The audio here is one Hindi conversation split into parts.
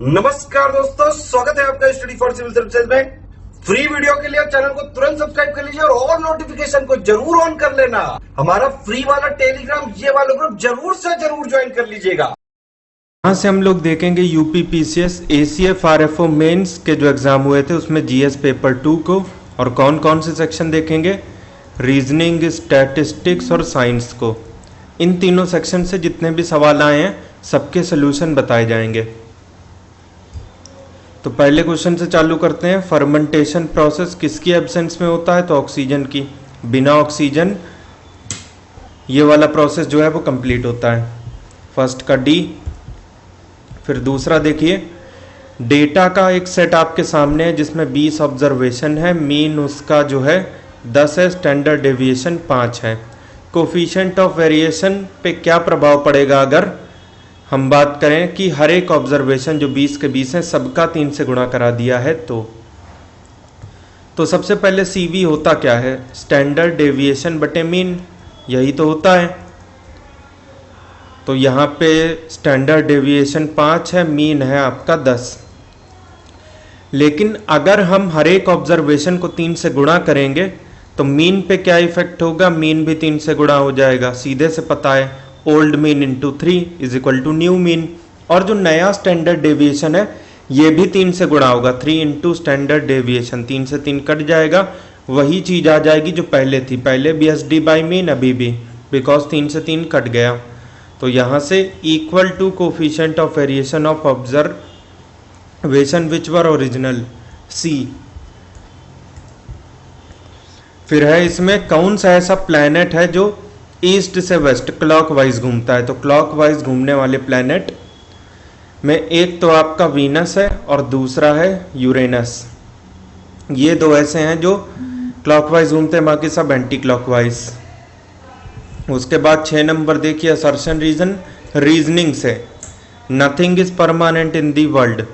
नमस्कार दोस्तों, स्वागत है आपका स्टडी फॉर सिविल सर्विसेज में। फ्री वीडियो के लिए चैनल को तुरंत सब्सक्राइब कर लीजिए और नोटिफिकेशन को जरूर ऑन कर लेना। हमारा फ्री वाला टेलीग्राम ये वाला ग्रुप जरूर से जरूर ज्वाइन कर लीजिएगा। यहाँ से हम लोग देखेंगे यूपीपीसीएस एसीएफ आरएफओ मेंस के जो एग्जाम हुए थे उसमें जीएस पेपर 2 को, और कौन कौन से सेक्शन देखेंगे, रीजनिंग, स्टैटिस्टिक्स और साइंस को। इन तीनों सेक्शन से जितने भी सवाल आए हैं सबके सोल्यूशन बताए जाएंगे। तो पहले क्वेश्चन से चालू करते हैं। फर्मेंटेशन प्रोसेस किसकी एब्सेंस में होता है? तो ऑक्सीजन की। बिना ऑक्सीजन ये वाला प्रोसेस जो है वो कंप्लीट होता है। फर्स्ट का डी। फिर दूसरा देखिए, डेटा का एक सेट आपके सामने है जिसमें 20 ऑब्जर्वेशन है, मीन उसका जो है 10 है, स्टैंडर्ड डेविएशन 5 है। कोफिशिएंट ऑफ वेरिएशन पे क्या प्रभाव पड़ेगा अगर हम बात करें कि हर एक ऑब्जर्वेशन जो 20 के 20 है सबका 3 से गुणा करा दिया है तो सबसे पहले सीवी होता क्या है? स्टैंडर्ड डेविएशन बटे मीन, यही तो होता है। तो यहाँ पे स्टैंडर्ड डेविएशन 5 है, मीन है आपका 10। लेकिन अगर हम हर एक ऑब्जर्वेशन को 3 से गुणा करेंगे तो मीन पे क्या इफेक्ट होगा? मीन भी 3 से गुणा हो जाएगा, सीधे से पता है। Old mean into 3 is equal to new mean. और जो नया स्टैंडर्ड डेविएशन है ये भी 3 से गुणा होगा, 3 इंटू स्टैंडर्ड डेविएशन, 3 से 3 कट जाएगा, वही चीज आ जाएगी जो पहले थी। पहले BSD बाई मीन, अभी भी, बिकॉज 3 से 3 कट गया। तो यहां से equal to coefficient of variation of observation which were original, C. फिर है इसमें कौन सा ऐसा प्लैनेट है जो ईस्ट से वेस्ट क्लॉकवाइज घूमता है? तो क्लॉकवाइज घूमने वाले प्लैनेट में एक तो आपका वीनस है और दूसरा है यूरेनस। ये दो ऐसे हैं जो क्लॉकवाइज घूमते हैं, बाकी सब एंटी क्लॉकवाइज। उसके बाद 6 नंबर देखिए, असर्शन रीजन। रीजनिंग से nothing is permanent in the world,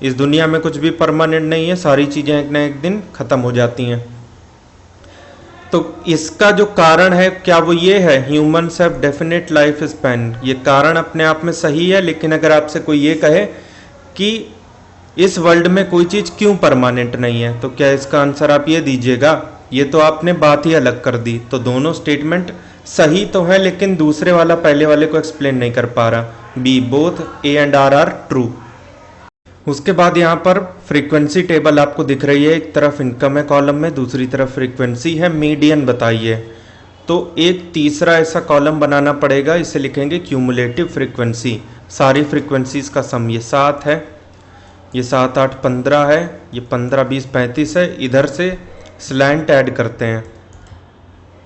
इस दुनिया में कुछ भी परमानेंट नहीं है, सारी चीजें एक ना एक दिन खत्म हो जाती हैं। तो इसका जो कारण है क्या वो ये है, humans have definite life span. ये कारण अपने आप में सही है, लेकिन अगर आपसे कोई ये कहे कि इस वर्ल्ड में कोई चीज क्यों परमानेंट नहीं है, तो क्या इसका आंसर आप ये दीजिएगा? ये तो आपने बात ही अलग कर दी। तो दोनों स्टेटमेंट सही तो है, लेकिन दूसरे वाला पहले वाले को एक्सप्लेन नहीं कर पा रहा। B, both A and R are true. उसके बाद यहाँ पर फ्रीक्वेंसी टेबल आपको दिख रही है, एक तरफ इनकम है कॉलम में, दूसरी तरफ फ्रीक्वेंसी है। मीडियन बताइए, तो एक तीसरा ऐसा कॉलम बनाना पड़ेगा, इसे लिखेंगे क्यूमुलेटिव फ्रीक्वेंसी। सारी फ्रीक्वेंसीज का सम ये 7 है, ये 7 8 15 है, ये 15 20 35 है। इधर से स्लैंट ऐड करते हैं,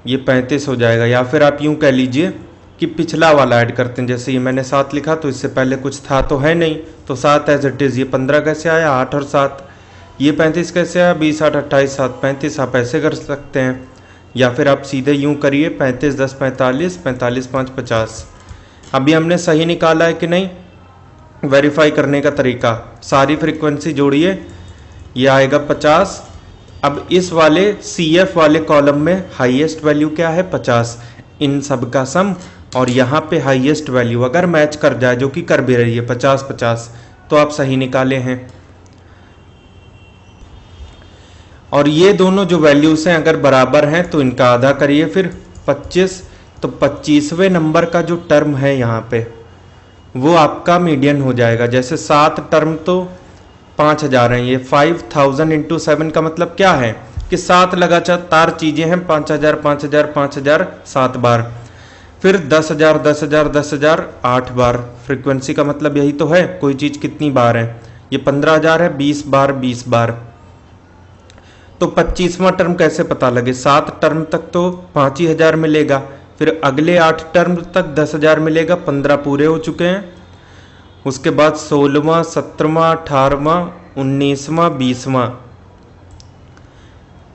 ये 35 हो जाएगा। या फिर आप यूं कह लीजिए कि पिछला वाला ऐड करते हैं। जैसे ये मैंने 7 लिखा तो इससे पहले कुछ था तो है नहीं, तो 7 एज इट इज़। ये 15 कैसे आया? 8 और 7। ये 35 कैसे आया? 20 8 28 7 35। आप ऐसे कर सकते हैं, या फिर आप सीधे यूं करिए 35 10 45, 45 5 50। अभी हमने सही निकाला है कि नहीं, वेरीफाई करने का तरीका, सारी फ्रीक्वेंसी जोड़िए, ये आएगा 50। अब इस वाले CF वाले कॉलम में हाईएस्ट वैल्यू क्या है? 50। इन सब का सम और यहाँ पे हाईएस्ट वैल्यू अगर मैच कर जाए, जो कि कर भी रही है 50 50, तो आप सही निकाले हैं। और ये दोनों जो वैल्यूज हैं अगर बराबर हैं तो इनका आधा करिए, फिर 25। तो 25वें नंबर का जो टर्म है यहाँ पे वो आपका मीडियन हो जाएगा। जैसे 7 टर्म तो 5000 हैं, ये 5000 इंटू 7 का मतलब क्या है कि 7 लगातार चीजें हैं, 5000 5000 5000 7 बार, फिर 10,000 10,000 10,000 8 बार। फ्रीक्वेंसी का मतलब यही तो है, कोई चीज कितनी बार है। ये 15,000 है, 20 बार 20 बार। तो 25वां टर्म कैसे पता लगे? 7 टर्म तक तो 5,000 मिलेगा, फिर अगले 8 टर्म तक 10,000 मिलेगा, 15 पूरे हो चुके हैं। उसके बाद 16वां 17वां 18वां 19वां 20वां,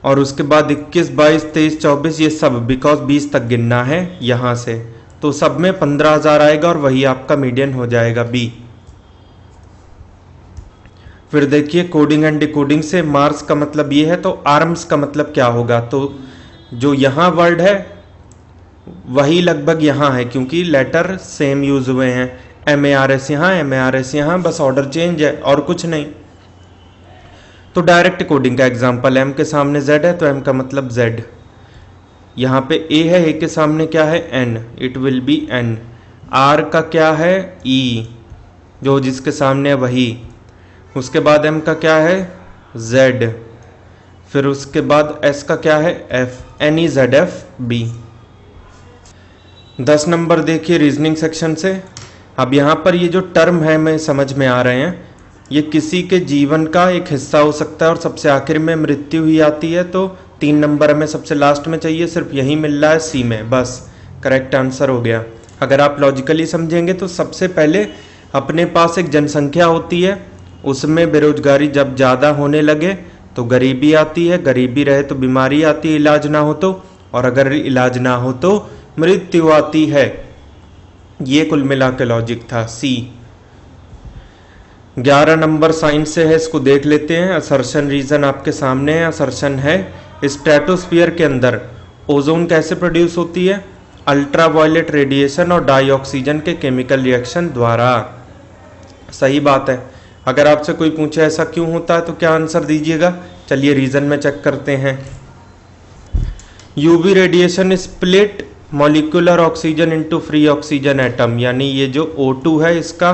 और उसके बाद 21 22 23 24, ये सब बिकॉज 20 तक गिनना है यहां से, तो सब में 15,000 आएगा और वही आपका मीडियन हो जाएगा बी। फिर देखिए कोडिंग एंड डिकोडिंग से मार्स का मतलब ये है, तो आर्म्स का मतलब क्या होगा? तो जो यहां वर्ड है वही लगभग यहां है, क्योंकि लेटर सेम यूज हुए हैं। MARS यहाँ, MARS यहाँ, बस ऑर्डर चेंज है और कुछ नहीं। तो डायरेक्ट कोडिंग का एग्जांपल, M के सामने Z है तो M का मतलब Z, यहाँ पे A है, A के सामने क्या है N, it will be N। R का क्या है E, जो जिसके सामने है वही। उसके बाद M का क्या है Z, फिर उसके बाद S का क्या है F, NEZF B। 10 नंबर देखिए रीजनिंग सेक्शन से। अब यहाँ पर ये जो टर्म है हमें समझ में आ रहे हैं, ये किसी के जीवन का एक हिस्सा हो सकता है और सबसे आखिर में मृत्यु ही आती है, तो 3 नंबर हमें सबसे लास्ट में चाहिए, सिर्फ यही मिल रहा है सी में, बस करेक्ट आंसर हो गया। अगर आप लॉजिकली समझेंगे तो सबसे पहले अपने पास एक जनसंख्या होती है, उसमें बेरोजगारी जब ज़्यादा होने लगे तो गरीबी आती है, गरीबी रहे तो बीमारी आती है इलाज ना हो तो, और अगर इलाज ना हो तो मृत्यु आती है। ये कुल मिला के लॉजिक था सी। 11 नंबर साइंस से है, इसको देख लेते हैं। असर्शन रीजन आपके सामने है। असर्शन है स्ट्रेटोस्फीयर के अंदर ओजोन कैसे प्रोड्यूस होती है, अल्ट्रावायलेट रेडिएशन और डाई ऑक्सीजन के केमिकल रिएक्शन द्वारा। सही बात है। अगर आपसे कोई पूछे ऐसा क्यों होता है तो क्या आंसर दीजिएगा। चलिए रीजन में चेक करते हैं। UV radiation split molecular oxygen into free oxygen atom, यानी ये जो O2 है इसका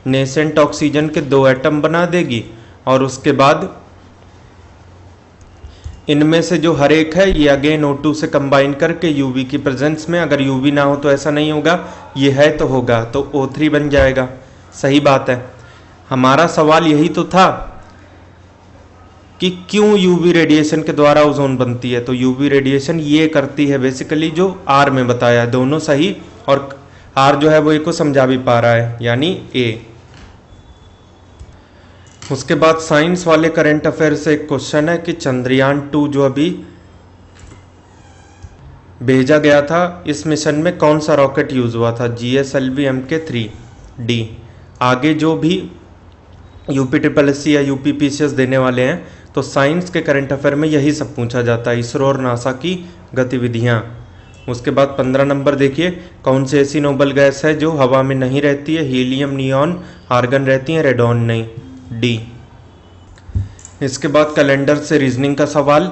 नेसेंट ऑक्सीजन के 2 एटम बना देगी, और उसके बाद इनमें से जो हर एक है ये अगेन O2 से कंबाइन करके यूवी की प्रेजेंस में, अगर यूवी ना हो तो ऐसा नहीं होगा, ये है तो होगा, तो O3 बन जाएगा। सही बात है। हमारा सवाल यही तो था कि क्यों यूवी रेडिएशन के द्वारा ओजोन बनती है, तो यूवी रेडिएशन ये करती है बेसिकली जो आर में बताया है, दोनों सही, और आर जो है वो ए को समझा भी पा रहा है, यानी ए। उसके बाद साइंस वाले करंट अफेयर से एक क्वेश्चन है कि चंद्रयान 2 जो अभी भेजा गया था, इस मिशन में कौन सा रॉकेट यूज हुआ था, GSLV Mk3D। आगे जो भी UPSSC या UPPCS देने वाले हैं तो साइंस के करंट अफेयर में यही सब पूछा जाता है, इसरो और नासा की गतिविधियां। उसके बाद 15 नंबर देखिए, कौन सी ऐसी नोबल गैस है जो हवा में नहीं रहती है, हीलियम, नियॉन, आर्गन रहती है, रेडॉन नहीं, डी। इसके बाद कैलेंडर से रीजनिंग का सवाल,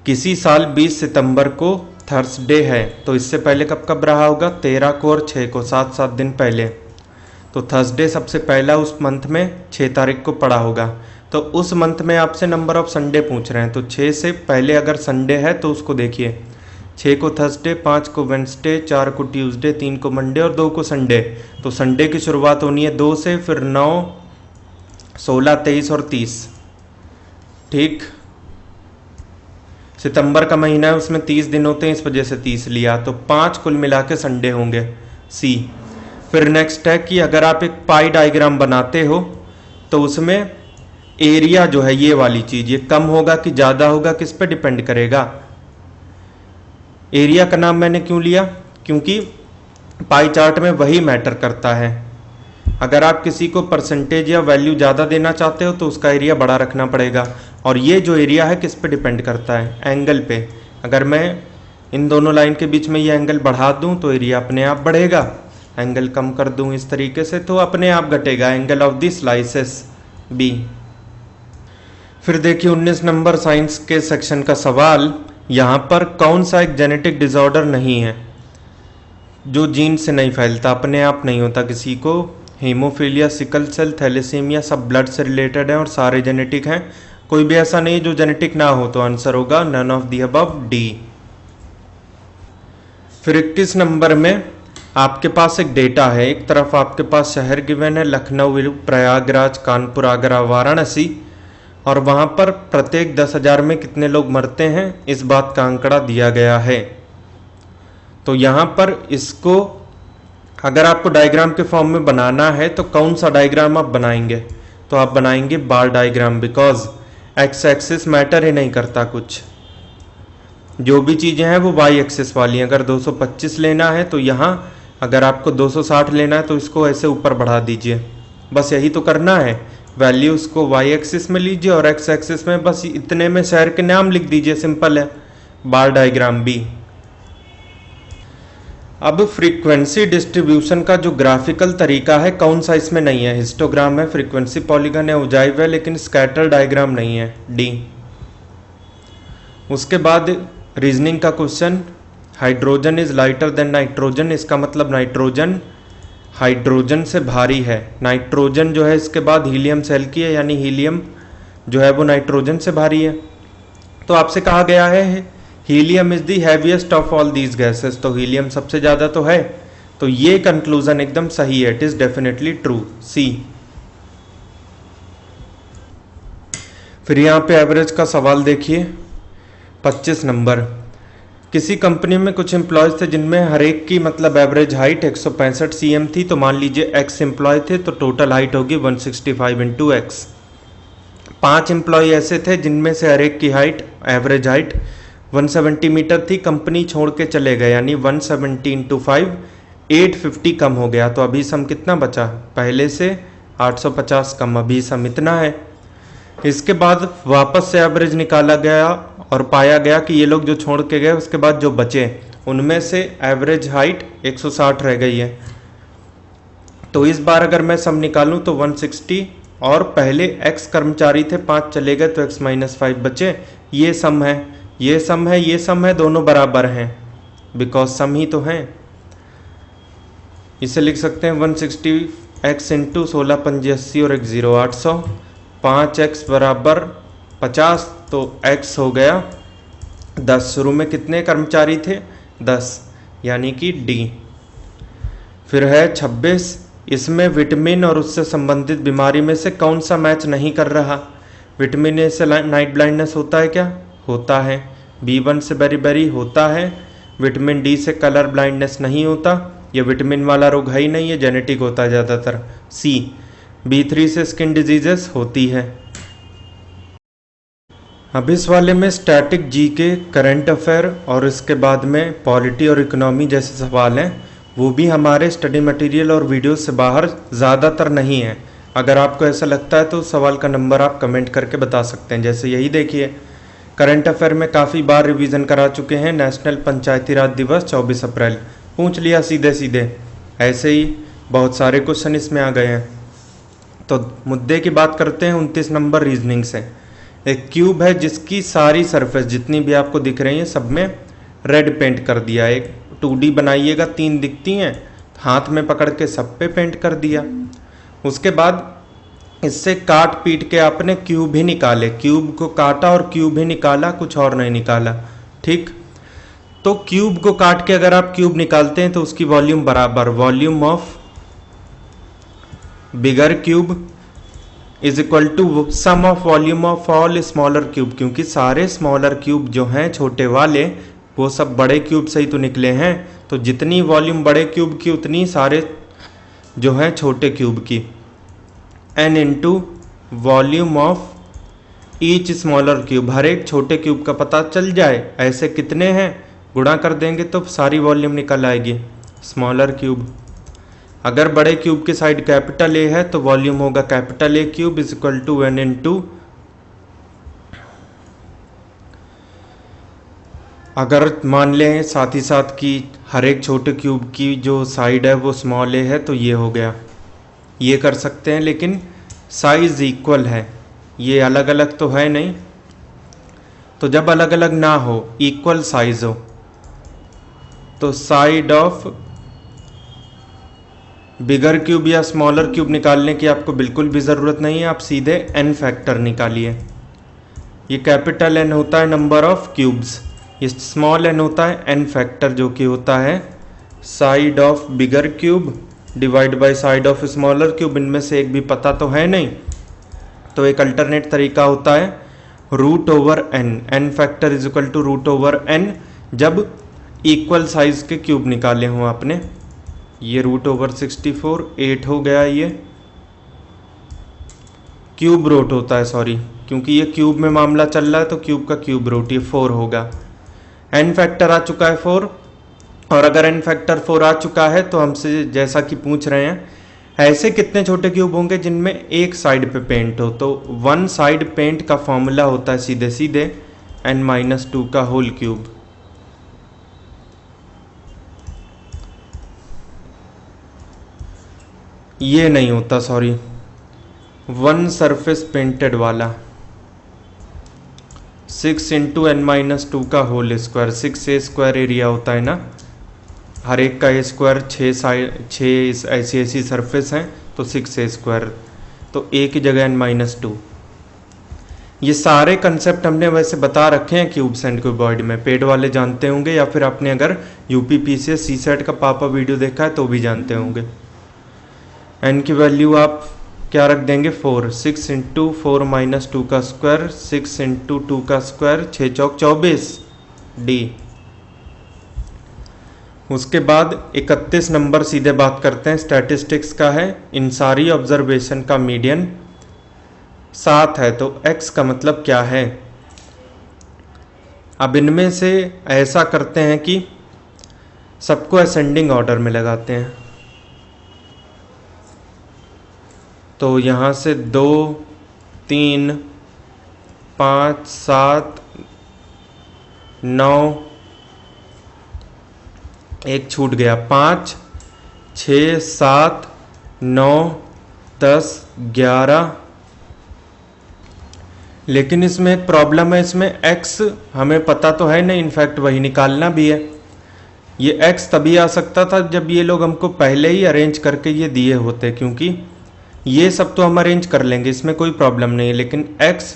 किसी साल 20 सितंबर को थर्सडे है, तो इससे पहले कब कब रहा होगा, 13 को और 6 को, 7 दिन पहले। तो थर्सडे सबसे पहला उस मंथ में 6 तारीख को पड़ा होगा, तो उस मंथ में आपसे नंबर ऑफ संडे पूछ रहे हैं, तो 6 से पहले अगर संडे है तो उसको देखिए, 6 को थर्सडे, 5 को वेंसडे, 4 को ट्यूसडे, 3 को मंडे और 2 को संडे। तो संडे की शुरुआत होनी है 2 से, फिर 9, 16, 23 और 30। ठीक, सितंबर का महीना है, उसमें 30 दिन होते हैं, इस वजह से 30 लिया, तो 5 कुल मिला के संडे होंगे, सी। फिर नेक्स्ट है कि अगर आप एक पाई डायग्राम बनाते हो तो उसमें एरिया जो है ये वाली चीज, ये कम होगा कि ज़्यादा होगा, किस पे डिपेंड करेगा। एरिया का नाम मैंने क्यों लिया, क्योंकि पाई चार्ट में वही मैटर करता है। अगर आप किसी को परसेंटेज या वैल्यू ज़्यादा देना चाहते हो तो उसका एरिया बड़ा रखना पड़ेगा, और ये जो एरिया है किस पे डिपेंड करता है, एंगल पे। अगर मैं इन दोनों लाइन के बीच में ये एंगल बढ़ा दूं तो एरिया अपने आप बढ़ेगा, एंगल कम कर दूं इस तरीके से तो अपने आप घटेगा, angle of the slices B. फिर देखिए 19 नंबर साइंस के सेक्शन का सवाल, यहाँ पर कौन सा एक जेनेटिक डिसऑर्डर नहीं है जो जीन से नहीं फैलता, अपने आप नहीं होता किसी को। हीमोफीलिया, सिकल सेल, थैलेसीमिया सब ब्लड से रिलेटेड है और सारे जेनेटिक हैं, कोई भी ऐसा नहीं जो जेनेटिक ना हो, तो आंसर होगा none of the above, D. फिर 21 नंबर में आपके पास एक डेटा है, एक तरफ आपके पास शहर गिवन है लखनऊ, प्रयागराज, कानपुर, आगरा, वाराणसी, और वहाँ पर प्रत्येक 10,000 में कितने लोग मरते हैं इस बात का आंकड़ा दिया गया है। तो यहाँ पर इसको अगर आपको डायग्राम के फॉर्म में बनाना है तो कौन सा डायग्राम आप बनाएंगे, तो आप बनाएंगे bar diagram, because X axis matter ही नहीं करता कुछ, जो भी चीज़ें हैं वो वाई एक्सिस वाली हैं। अगर 225 लेना है तो यहाँ, अगर आपको 260 लेना है तो इसको ऐसे ऊपर बढ़ा दीजिए, बस यही तो करना है। वैल्यूज को वाई एक्सिस में लीजिए और एक्स एक्सिस में बस इतने में शहर के नाम लिख दीजिए, सिंपल है, बार डायग्राम बी। अब फ्रीक्वेंसी डिस्ट्रीब्यूशन का जो ग्राफिकल तरीका है कौन सा इसमें नहीं है? हिस्टोग्राम है, फ्रीक्वेंसी पॉलीगन है, ओजाइव है, लेकिन स्कैटर डायग्राम नहीं है, डी। उसके बाद रीजनिंग का question, hydrogen is lighter than nitrogen, इसका मतलब नाइट्रोजन हाइड्रोजन से भारी है। नाइट्रोजन जो है इसके बाद हीलियम सेल की है, यानी हीलियम जो है वो नाइट्रोजन से भारी है। तो आपसे कहा गया है helium is the heaviest of all these gases, तो हीलियम सबसे ज़्यादा तो है, तो ये कंक्लूजन एकदम सही है, इट इज़ डेफिनेटली ट्रू, सी। फिर यहाँ पे एवरेज का सवाल देखिए 25 नंबर। किसी कंपनी में कुछ एम्प्लॉयज़ थे जिनमें हर एक की मतलब एवरेज हाइट 165 cm थी, तो मान लीजिए x एम्प्लॉय थे तो टोटल हाइट होगी 165 इंटू एक्स। 5 एम्प्लॉय ऐसे थे जिनमें से हर एक की हाइट एवरेज हाइट 170 मीटर थी, कंपनी छोड़ के चले गए, यानी 170 इंटू 5 850 कम हो गया। तो अभी सम कितना बचा? पहले से 850 कम, अभी सम इतना है। इसके बाद वापस से एवरेज निकाला गया और पाया गया कि ये लोग जो छोड़ के गए उसके बाद जो बचे उनमें से एवरेज हाइट 160 रह गई है। तो इस बार अगर मैं सम निकालूं तो 160 और पहले x कर्मचारी थे 5 चले गए तो x माइनस 5 बचे। ये सम है, ये सम है, ये सम है, दोनों बराबर हैं बिकॉज सम ही तो हैं। इसे लिख सकते हैं 160x इंटू 16 पंजे 80 और 1 0 800, 5x बराबर 50, तो x हो गया 10। शुरू में कितने कर्मचारी थे? 10, यानी कि डी। फिर है 26, इसमें विटामिन और उससे संबंधित बीमारी में से कौन सा मैच नहीं कर रहा? विटामिन ए से नाइट ब्लाइंडनेस होता है क्या? होता है। B1 से बेरी होता है। विटामिन डी से कलर ब्लाइंडनेस नहीं होता, ये विटामिन वाला रोग है ही नहीं, ये जेनेटिक होता है ज़्यादातर। सी। B3 से स्किन डिजीजेस होती है। अब इस वाले में स्टैटिक जीके, करंट अफेयर और इसके बाद में पॉलिटी और इकोनॉमी जैसे सवाल हैं, वो भी हमारे स्टडी मटेरियल और वीडियो से बाहर ज़्यादातर नहीं है। अगर आपको ऐसा लगता है तो सवाल का नंबर आप कमेंट करके बता सकते हैं। जैसे यही देखिए, करंट अफेयर में काफ़ी बार रिवीजन करा चुके हैं। नेशनल पंचायती राज दिवस 24 अप्रैल पूछ लिया सीधे सीधे, ऐसे ही बहुत सारे क्वेश्चन इसमें आ गए हैं। तो मुद्दे की बात करते हैं 29 नंबर रीजनिंग से। एक क्यूब है जिसकी सारी सरफेस जितनी भी आपको दिख रही हैं सब में रेड पेंट कर दिया। एक 2D बनाइएगा, 3 दिखती हैं, हाथ में पकड़ के सब पे पेंट कर दिया। उसके बाद इससे काट पीट के आपने क्यूब ही निकाले, क्यूब को काटा और क्यूब ही निकाला, कुछ और नहीं निकाला। ठीक, तो क्यूब को काट के अगर आप क्यूब निकालते हैं तो उसकी वॉल्यूम बराबर volume of bigger cube is equal to sum of volume of all smaller cube, क्योंकि सारे स्मॉलर क्यूब जो हैं छोटे वाले वो सब बड़े क्यूब से ही तो निकले हैं। तो जितनी वॉल्यूम बड़े क्यूब की उतनी सारे जो हैं छोटे क्यूब की। n into volume of each smaller cube, हर एक छोटे क्यूब का पता चल जाए ऐसे कितने हैं, गुणा कर देंगे तो सारी वॉल्यूम निकल आएगी स्मॉलर क्यूब। अगर बड़े क्यूब की साइड कैपिटल ए है तो वॉल्यूम होगा capital A cube is equal to n into, अगर मान लें साथ ही साथ कि हर एक छोटे क्यूब की जो साइड है वो स्मॉल ए है तो ये हो गया। ये कर सकते हैं, लेकिन साइज इक्वल है, ये अलग अलग तो है नहीं। तो जब अलग अलग ना हो, इक्वल साइज हो, तो साइड ऑफ बिगर क्यूब या स्मॉलर क्यूब निकालने की आपको बिल्कुल भी ज़रूरत नहीं है, आप सीधे n फैक्टर निकालिए। ये कैपिटल N होता है नंबर ऑफ क्यूब्स, ये स्मॉल n होता है n फैक्टर, जो कि होता है side of bigger cube divide by side of smaller cube. इनमें से एक भी पता तो है नहीं, तो एक अल्टरनेट तरीका होता है root over n, n factor is equal to root over n, जब इक्वल साइज के क्यूब निकाले हों आपने। ये रूट ओवर 64 8 हो गया, ये क्यूब रूट होता है, सॉरी, क्योंकि ये क्यूब में मामला चल रहा है तो क्यूब का क्यूब रूट, ये 4 होगा। n फैक्टर आ चुका है 4, और अगर n फैक्टर 4 आ चुका है तो हमसे जैसा कि पूछ रहे हैं ऐसे कितने छोटे क्यूब होंगे जिनमें एक साइड पे पेंट हो, तो वन साइड पेंट का फॉर्मूला होता है सीधे सीधे n-2 का होल क्यूब। ये नहीं होता, सॉरी, वन सरफेस पेंटेड वाला 6 इंटू n-2 का होल स्क्वायर, 6a² एरिया होता है ना, हर एक का a स्क्वायर, 6 ऐसी ऐसी सरफेस हैं तो 6a², तो a की जगह n-2। ये सारे कंसेप्ट हमने वैसे बता रखे हैं क्यूब्स एंड क्यूबॉइड में, पेड वाले जानते होंगे, या फिर आपने अगर यूपीपीसीएस सीसेट का पापा वीडियो देखा है तो भी जानते होंगे। n की वैल्यू आप क्या रख देंगे, 4, 6 इंटू 4-2 का स्क्वायर, 6 इंटू 2 का स्क्वायर, 6 चौक 24 डी। उसके बाद 31 नंबर सीधे बात करते हैं, स्टैटिस्टिक्स का है। इन सारी ऑब्जर्वेशन का मीडियन 7 है, तो x का मतलब क्या है। अब इनमें से ऐसा करते हैं कि सबको असेंडिंग ऑर्डर में लगाते हैं, तो यहाँ से 2, 3, 5, 7, 9, एक छूट गया, 5, 6, 7, 9, 10, 11। लेकिन इसमें एक प्रॉब्लम है, इसमें x हमें पता तो है नहीं, इनफैक्ट वही निकालना भी है। ये x तभी आ सकता था जब ये लोग हमको पहले ही अरेंज करके ये दिए होते, क्योंकि ये सब तो हम अरेंज कर लेंगे, इसमें कोई प्रॉब्लम नहीं है। लेकिन x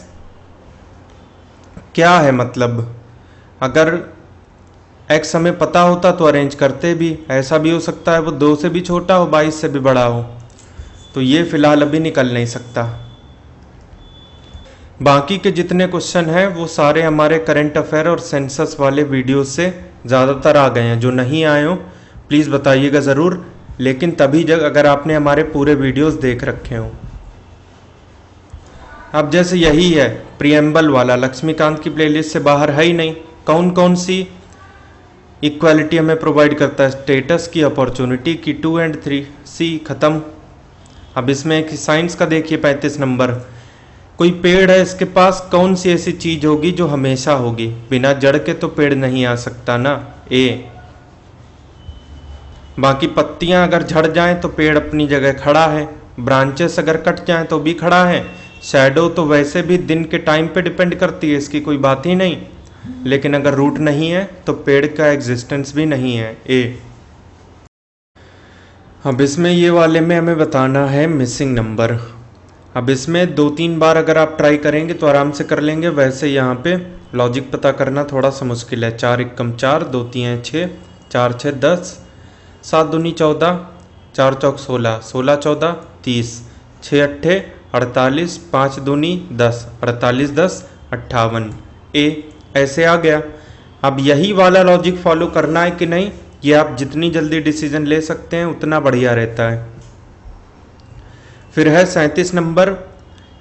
क्या है, मतलब अगर x हमें पता होता तो अरेंज करते भी। ऐसा भी हो सकता है वो 2 से भी छोटा हो, 22 से भी बड़ा हो, तो ये फिलहाल अभी निकल नहीं सकता। बाकी के जितने क्वेश्चन हैं वो सारे हमारे करंट अफेयर और सेंसस वाले वीडियो से ज़्यादातर आ गए हैं। जो नहीं आए हो प्लीज़ बताइएगा ज़रूर, लेकिन तभी जब अगर आपने हमारे पूरे वीडियोस देख रखे हो। अब जैसे यही है प्रीएम्बल वाला, लक्ष्मीकांत की प्लेलिस्ट से बाहर है ही नहीं। कौन कौन सी इक्वालिटी हमें प्रोवाइड करता है, स्टेटस की, अपॉर्चुनिटी की, 2 और 3, सी खत्म। अब इसमें एक साइंस का देखिए 35 नंबर, कोई पेड़ है, इसके पास कौन सी ऐसी चीज होगी जो हमेशा होगी, बिना जड़ के तो पेड़ नहीं आ सकता ना, ए। बाकी पत्तियां अगर झड़ जाएं तो पेड़ अपनी जगह खड़ा है, ब्रांचेस अगर कट जाएं तो भी खड़ा है, शैडो तो वैसे भी दिन के टाइम पे डिपेंड करती है, इसकी कोई बात ही नहीं। लेकिन अगर रूट नहीं है तो पेड़ का एग्जिस्टेंस भी नहीं है, ए। अब इसमें ये वाले में हमें बताना है मिसिंग नंबर। अब इसमें 2-3 बार अगर आप ट्राई करेंगे तो आराम से कर लेंगे, वैसे यहाँ पे लॉजिक पता करना थोड़ा सा मुश्किल है। 4 एकम 4, 2 3 6, 4 6 10, 7 दूनी 14, 4 चौक 16, 16 14 30, 6 अट्ठे 48, 5 दूनी 10, 48 10 58, ए ऐसे आ गया। अब यही वाला लॉजिक फॉलो करना है कि नहीं, ये आप जितनी जल्दी डिसीजन ले सकते हैं उतना बढ़िया रहता है। फिर है 37 नंबर,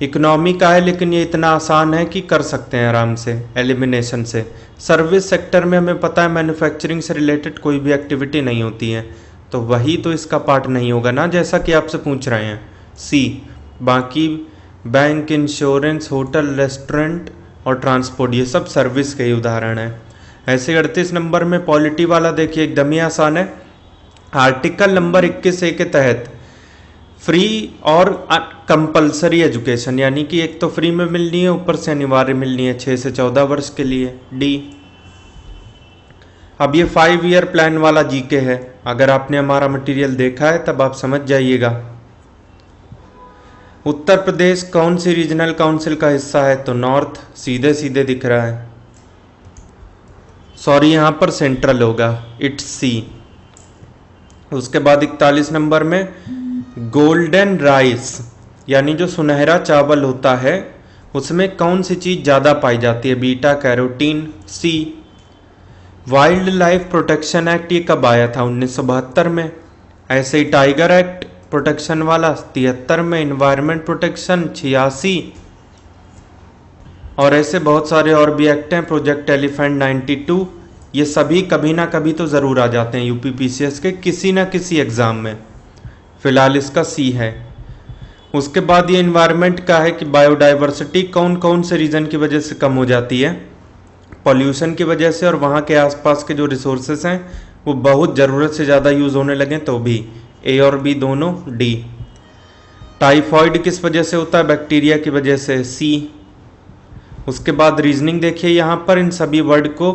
इकोनॉमी का है, लेकिन ये इतना आसान है कि कर सकते हैं आराम से एलिमिनेशन से। सर्विस सेक्टर में हमें पता है मैन्युफैक्चरिंग से रिलेटेड कोई भी एक्टिविटी नहीं होती है, तो वही तो इसका पार्ट नहीं होगा ना, जैसा कि आपसे पूछ रहे हैं, सी। बाकी बैंक, इंश्योरेंस, होटल, रेस्टोरेंट और ट्रांसपोर्ट, ये सब सर्विस के ही उदाहरण है। ऐसे 38 नंबर में पॉलिटी वाला देखिए एकदम ही आसान है। आर्टिकल नंबर 21A के तहत फ्री और कंपलसरी एजुकेशन, यानी कि एक तो फ्री में मिलनी है, ऊपर से अनिवार्य मिलनी है 6 से 14 वर्ष के लिए, डी। अब ये 5 ईयर प्लान वाला जीके है, अगर आपने हमारा मटेरियल देखा है तब आप समझ जाइएगा। उत्तर प्रदेश कौन सी रीजनल काउंसिल का हिस्सा है, तो नॉर्थ, सीधे सीधे दिख रहा है, सॉरी यहाँ पर सेंट्रल होगा, इट्स सी। उसके बाद 41 नंबर में गोल्डन राइस, यानी जो सुनहरा चावल होता है उसमें कौन सी चीज़ ज़्यादा पाई जाती है, बीटा कैरोटीन, सी। वाइल्ड लाइफ प्रोटेक्शन एक्ट ये कब आया था, 1972 में। ऐसे ही टाइगर एक्ट प्रोटेक्शन वाला 73 में, इन्वायरमेंट प्रोटेक्शन 86, और ऐसे बहुत सारे और भी एक्ट हैं, प्रोजेक्ट एलिफेंट 92। ये सभी कभी ना कभी तो ज़रूर आ जाते हैं यूपीपीसीएस के किसी ना किसी एग्ज़ाम में। फिलहाल इसका सी है। उसके बाद ये इन्वायरमेंट का है कि बायोडाइवर्सिटी कौन कौन से रीज़न की वजह से कम हो जाती है, पॉल्यूशन की वजह से, और वहाँ के आसपास के जो रिसोर्सेस हैं वो बहुत ज़रूरत से ज़्यादा यूज़ होने लगे तो भी, ए और बी दोनों, डी। टाइफॉइड किस वजह से होता है? बैक्टीरिया की वजह से, सी। उसके बाद रीजनिंग देखिए, यहाँ पर इन सभी वर्ड को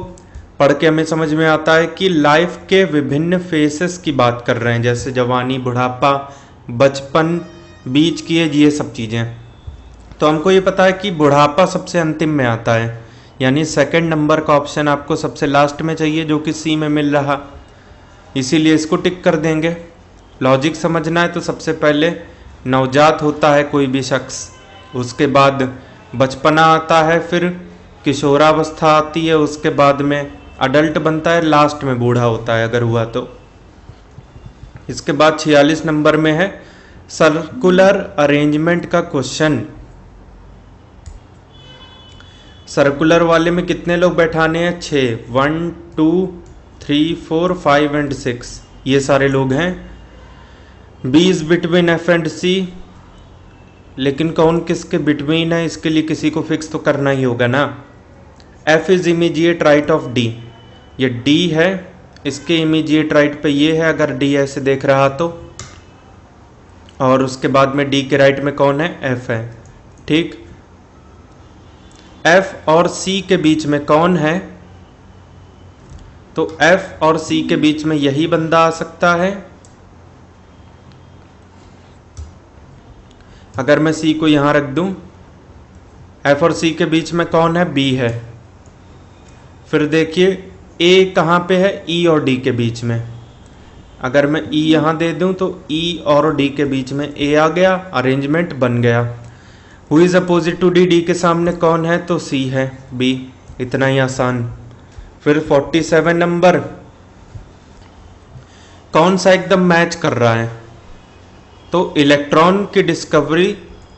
पढ़ के हमें समझ में आता है कि लाइफ के विभिन्न फेसेस की बात कर रहे हैं, जैसे जवानी, बुढ़ापा, बचपन, बीच की एज, ये सब चीज़ें। तो हमको ये पता है कि बुढ़ापा सबसे अंतिम में आता है, यानी सेकंड नंबर का ऑप्शन आपको सबसे लास्ट में चाहिए, जो कि सी में मिल रहा, इसीलिए इसको टिक कर देंगे। लॉजिक समझना है तो सबसे पहले नवजात होता है कोई भी शख्स, उसके बाद बचपना आता है, फिर किशोरावस्था आती है, उसके बाद में अडल्ट बनता है, लास्ट में बूढ़ा होता है अगर हुआ तो। इसके बाद 46 नंबर में है सर्कुलर अरेंजमेंट का क्वेश्चन। सर्कुलर वाले में कितने लोग बैठाने हैं? 6, 1 2 3 4 5 एंड 6, ये सारे लोग हैं। B is between F and C, लेकिन कौन किसके बिटवीन है, इसके लिए किसी को फिक्स तो करना ही होगा ना। F is immediate right of D, ये डी है, इसके इमीडिएट राइट पे ये है अगर डी ऐसे देख रहा तो, और उसके बाद में डी के राइट में कौन है? एफ है, ठीक। एफ और सी के बीच में कौन है? तो एफ और सी के बीच में यही बंदा आ सकता है। अगर मैं सी को यहां रख दूं, एफ और सी के बीच में कौन है? बी है। फिर देखिए ए कहां पे है? ई और डी के बीच में। अगर मैं ई यहां दे दूं तो ई और डी के बीच में ए आ गया, अरेंजमेंट बन गया। Who is opposite to D, D के सामने कौन है? तो सी है, बी, इतना ही आसान। फिर 47 नंबर, कौन सा एकदम मैच कर रहा है? तो इलेक्ट्रॉन की डिस्कवरी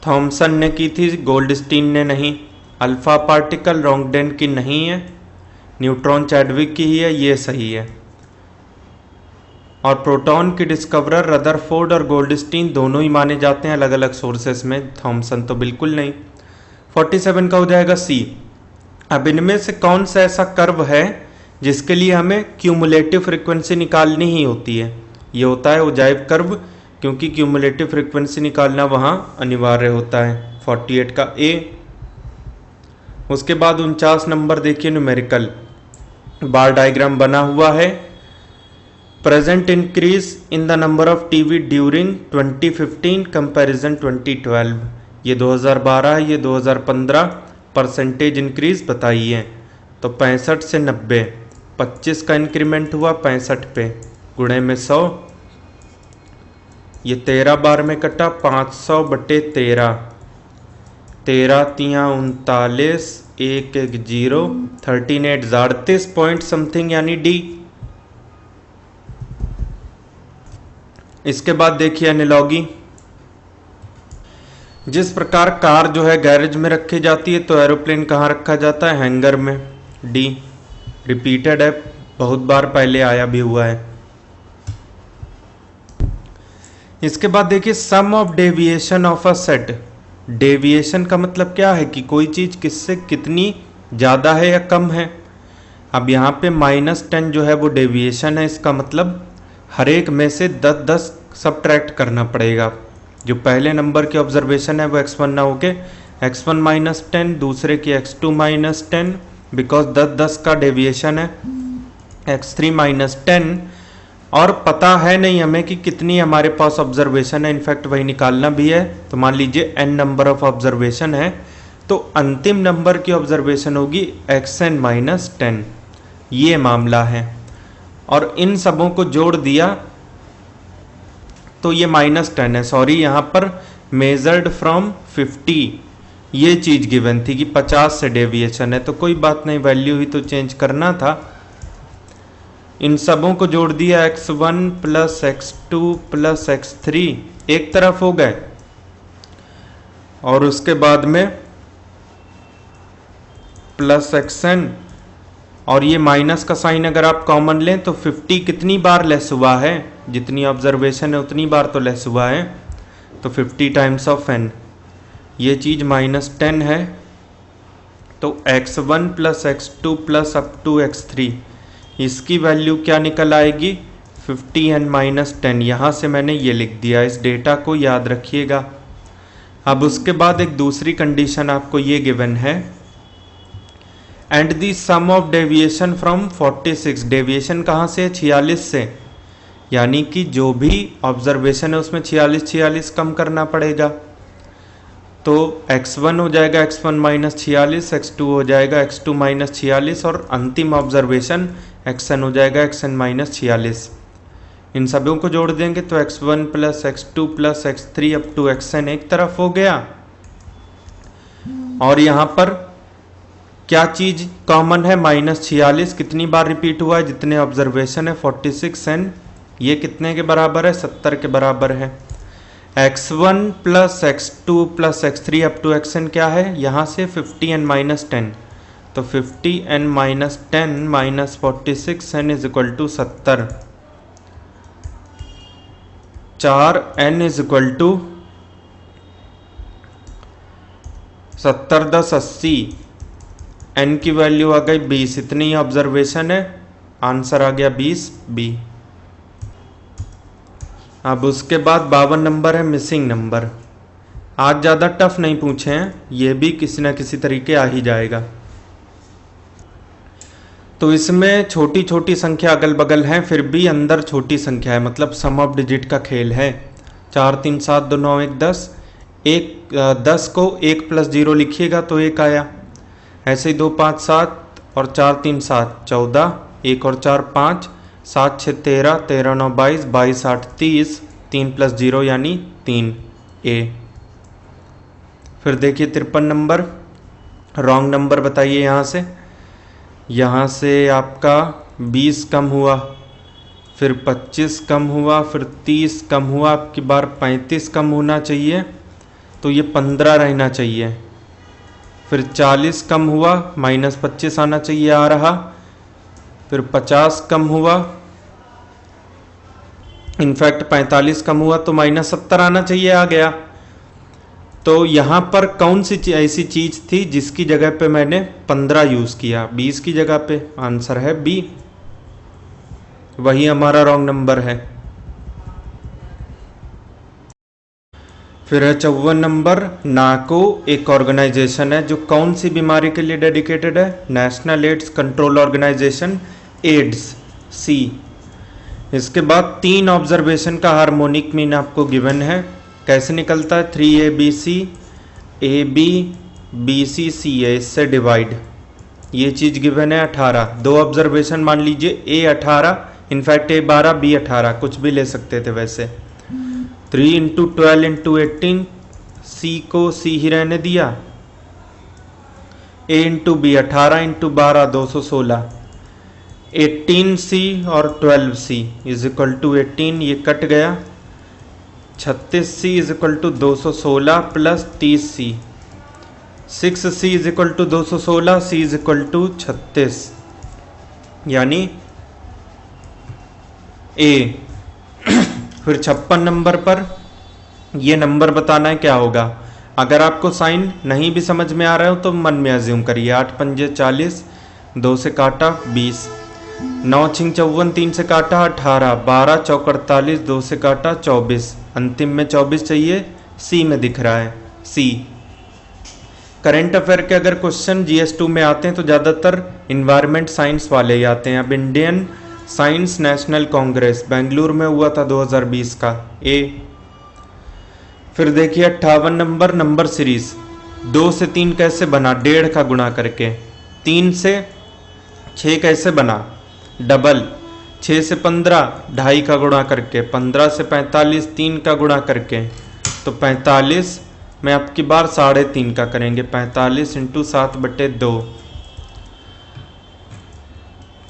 थॉमसन ने की थी, गोल्डस्टीन ने नहीं। अल्फा पार्टिकल रॉन्गडेन की नहीं है, न्यूट्रॉन चैडविक की ही है, ये सही है। और प्रोटॉन की डिस्कवरर रदरफोर्ड और गोल्डस्टीन दोनों ही माने जाते हैं अलग अलग सोर्सेस में, थॉमसन तो बिल्कुल नहीं। 47 का हो जाएगा सी। अब इनमें से कौन सा ऐसा कर्व है जिसके लिए हमें क्यूमुलेटिव फ्रीक्वेंसी निकालनी ही होती है? ये होता है ओजाइव कर्व, क्योंकि क्यूमुलेटिव फ्रीक्वेंसी निकालना वहाँ अनिवार्य होता है। 48 का ए। उसके बाद 49 नंबर देखिए, न्यूमेरिकल बार डायग्राम बना हुआ है। Present increase in the number of TV during 2015 comparison 2012, ये 2012 है, ये 2015, परसेंटेज इंक्रीज बताइए। तो 65 से 90, 25 का इंक्रीमेंट हुआ 65 पे, गुणे में 100, ये 13 बार में कटा, 500 बटे 13, 13 तियाँ 39, 1 1 0, 13 8 38 पॉइंट समथिंग, यानी डी। इसके बाद देखिए एनालॉगी। जिस प्रकार कार जो है गैरेज में रखी जाती है, तो एरोप्लेन कहाँ रखा जाता है? हैंगर में, डी। रिपीटेड है, बहुत बार पहले आया भी हुआ है। इसके बाद देखिए sum of deviation of a set. Deviation का मतलब क्या है कि कोई चीज किससे कितनी ज़्यादा है या कम है। अब यहाँ पे -10 जो है वो डेविएशन है, इसका मतलब हर एक में से 10-10 सब्ट्रैक्ट करना पड़ेगा। जो पहले नंबर की ऑब्जर्वेशन है वो x1 ना होके x1 -10, दूसरे की x2 -10, बिकॉज 10-10 का डेविएशन है, x3 -10, और पता है नहीं हमें कि कितनी हमारे पास ऑब्जर्वेशन है, इनफैक्ट वही निकालना भी है। तो मान लीजिए n नंबर ऑफ ऑब्जर्वेशन है, तो अंतिम नंबर की ऑब्जर्वेशन होगी xn -10, ये मामला है। और इन सबों को जोड़ दिया तो ये -10 है। सॉरी, यहाँ पर मेजर्ड फ्रॉम 50 ये चीज़ गिवन थी कि 50 से डेविएशन है, तो कोई बात नहीं, वैल्यू ही तो चेंज करना था। इन सबों को जोड़ दिया, x1 plus x2 plus x3 एक तरफ हो गए, और उसके बाद में प्लस xn, और ये माइनस का साइन अगर आप कॉमन लें तो 50 कितनी बार लेस हुआ है? जितनी ऑब्जर्वेशन है उतनी बार तो लेस हुआ है, तो 50 टाइम्स ऑफ n, ये चीज़ -10 है। तो x1 plus x2 plus up to x3, इसकी वैल्यू क्या निकल आएगी? 50n -10। यहाँ से मैंने ये लिख दिया, इस डेटा को याद रखिएगा। अब उसके बाद एक दूसरी कंडीशन आपको ये गिवन है, and the sum of deviation from 46, deviation कहाँ से है, 46 से, यानी कि जो भी ऑब्जर्वेशन है उसमें 46 कम करना पड़ेगा। तो x1 हो जाएगा x1 माइनस 46, x2 हो जाएगा x2 माइनस 46 और अंतिम ऑब्जर्वेशन xn हो जाएगा xn माइनस 46। इन सभी को जोड़ देंगे तो x1 plus x2 plus x3 up to xn एक तरफ हो गया। और यहाँ पर क्या चीज कॉमन है, माइनस 46 कितनी बार रिपीट हुआ है, जितने ऑब्जर्वेशन है 46 n, ये कितने के बराबर है, 70 के बराबर है। x1 plus x2 plus x3 up to xn क्या है, यहाँ से 50n माइनस 10, तो 50n minus 10 minus 46n is equal to 70। 4n is equal to 70 10 80, n की वैल्यू आ गई 20, इतनी ऑब्जर्वेशन है, आंसर आ गया 20 बी। अब उसके बाद 52 नंबर है मिसिंग नंबर। आज ज़्यादा टफ नहीं पूछे हैं, ये भी किसी ना किसी तरीके आ ही जाएगा। तो इसमें छोटी छोटी संख्या अगल बगल हैं, फिर भी अंदर छोटी संख्या है, मतलब सम ऑफ डिजिट का खेल है। 4 3 7 2 9 1 10, 10 को 1 प्लस 0 लिखिएगा तो 1 आया। ऐसे ही 2 5 7 और 4 3 7 14, 1 और 4 5, 7 6 13, 13 9 22, 22 8 30, 3 प्लस 0 यानी 3 ए। फिर देखिए 53 नंबर, रॉन्ग नंबर बताइए। यहाँ से आपका 20 कम हुआ, फिर 25 कम हुआ, फिर 30 कम हुआ, आपकी बार 35 कम होना चाहिए, तो ये 15 रहना चाहिए। फिर 40 कम हुआ, माइनस 25 आना चाहिए, आ रहा। फिर 50 कम हुआ, इनफैक्ट 45 कम हुआ तो माइनस 70 आना चाहिए, आ गया। तो यहाँ पर कौन सी ऐसी चीज थी जिसकी जगह पे मैंने 15 यूज किया, 20 की जगह पे, आंसर है बी, वही हमारा रॉन्ग नंबर है। फिर है 54 नंबर, नाको एक ऑर्गेनाइजेशन है जो कौन सी बीमारी के लिए डेडिकेटेड है, national AIDS control organisation, AIDS C. इसके बाद 3 ऑब्जर्वेशन का हार्मोनिक मीन आपको गिवन है, कैसे निकलता है, 3ABC AB BC CA, इससे डिवाइड, ये चीज गिवन है 18। 2 ऑब्जर्वेशन मान लीजिए, A 18, इनफैक्ट A 12 B 18, कुछ भी ले सकते थे वैसे। 3 × 12 × 18, C को C ही रहने दिया, A × B 18 × 12 216, 18C और 12C इज इक्वल टू 18, ये कट गया। 36C is equal to 216 plus 30C, 6C is equal to 216, C is equal to 36, यानी A। फिर 56 नंबर पर ये नंबर बताना है क्या होगा। अगर आपको साइन नहीं भी समझ में आ रहा हो तो मन में अज्यूम करिए। 8 पंजे 40, 2 से काटा 20, 9 छिंग 54, 3 से काटा 18, 12 चौक 48, 2 से काटा 24, अंतिम में 24 चाहिए, सी में दिख रहा है सी। करंट अफेयर के अगर क्वेश्चन GS2 में आते हैं तो ज़्यादातर इन्वायरमेंट साइंस वाले ही आते हैं। अब Indian science national Congress Bengaluru में हुआ था 2020 का, ए। फिर देखिए 58 नंबर, नंबर सीरीज 2 से 3 कैसे बना, 1.5 का गुणा करके। 3 से 6 कैसे बना, डबल। 6 से 15 2.5 का गुणा करके। 15 से 45 3 का गुणा करके। तो 45 में आपकी बार 3.5 का करेंगे, 45 × 7/2,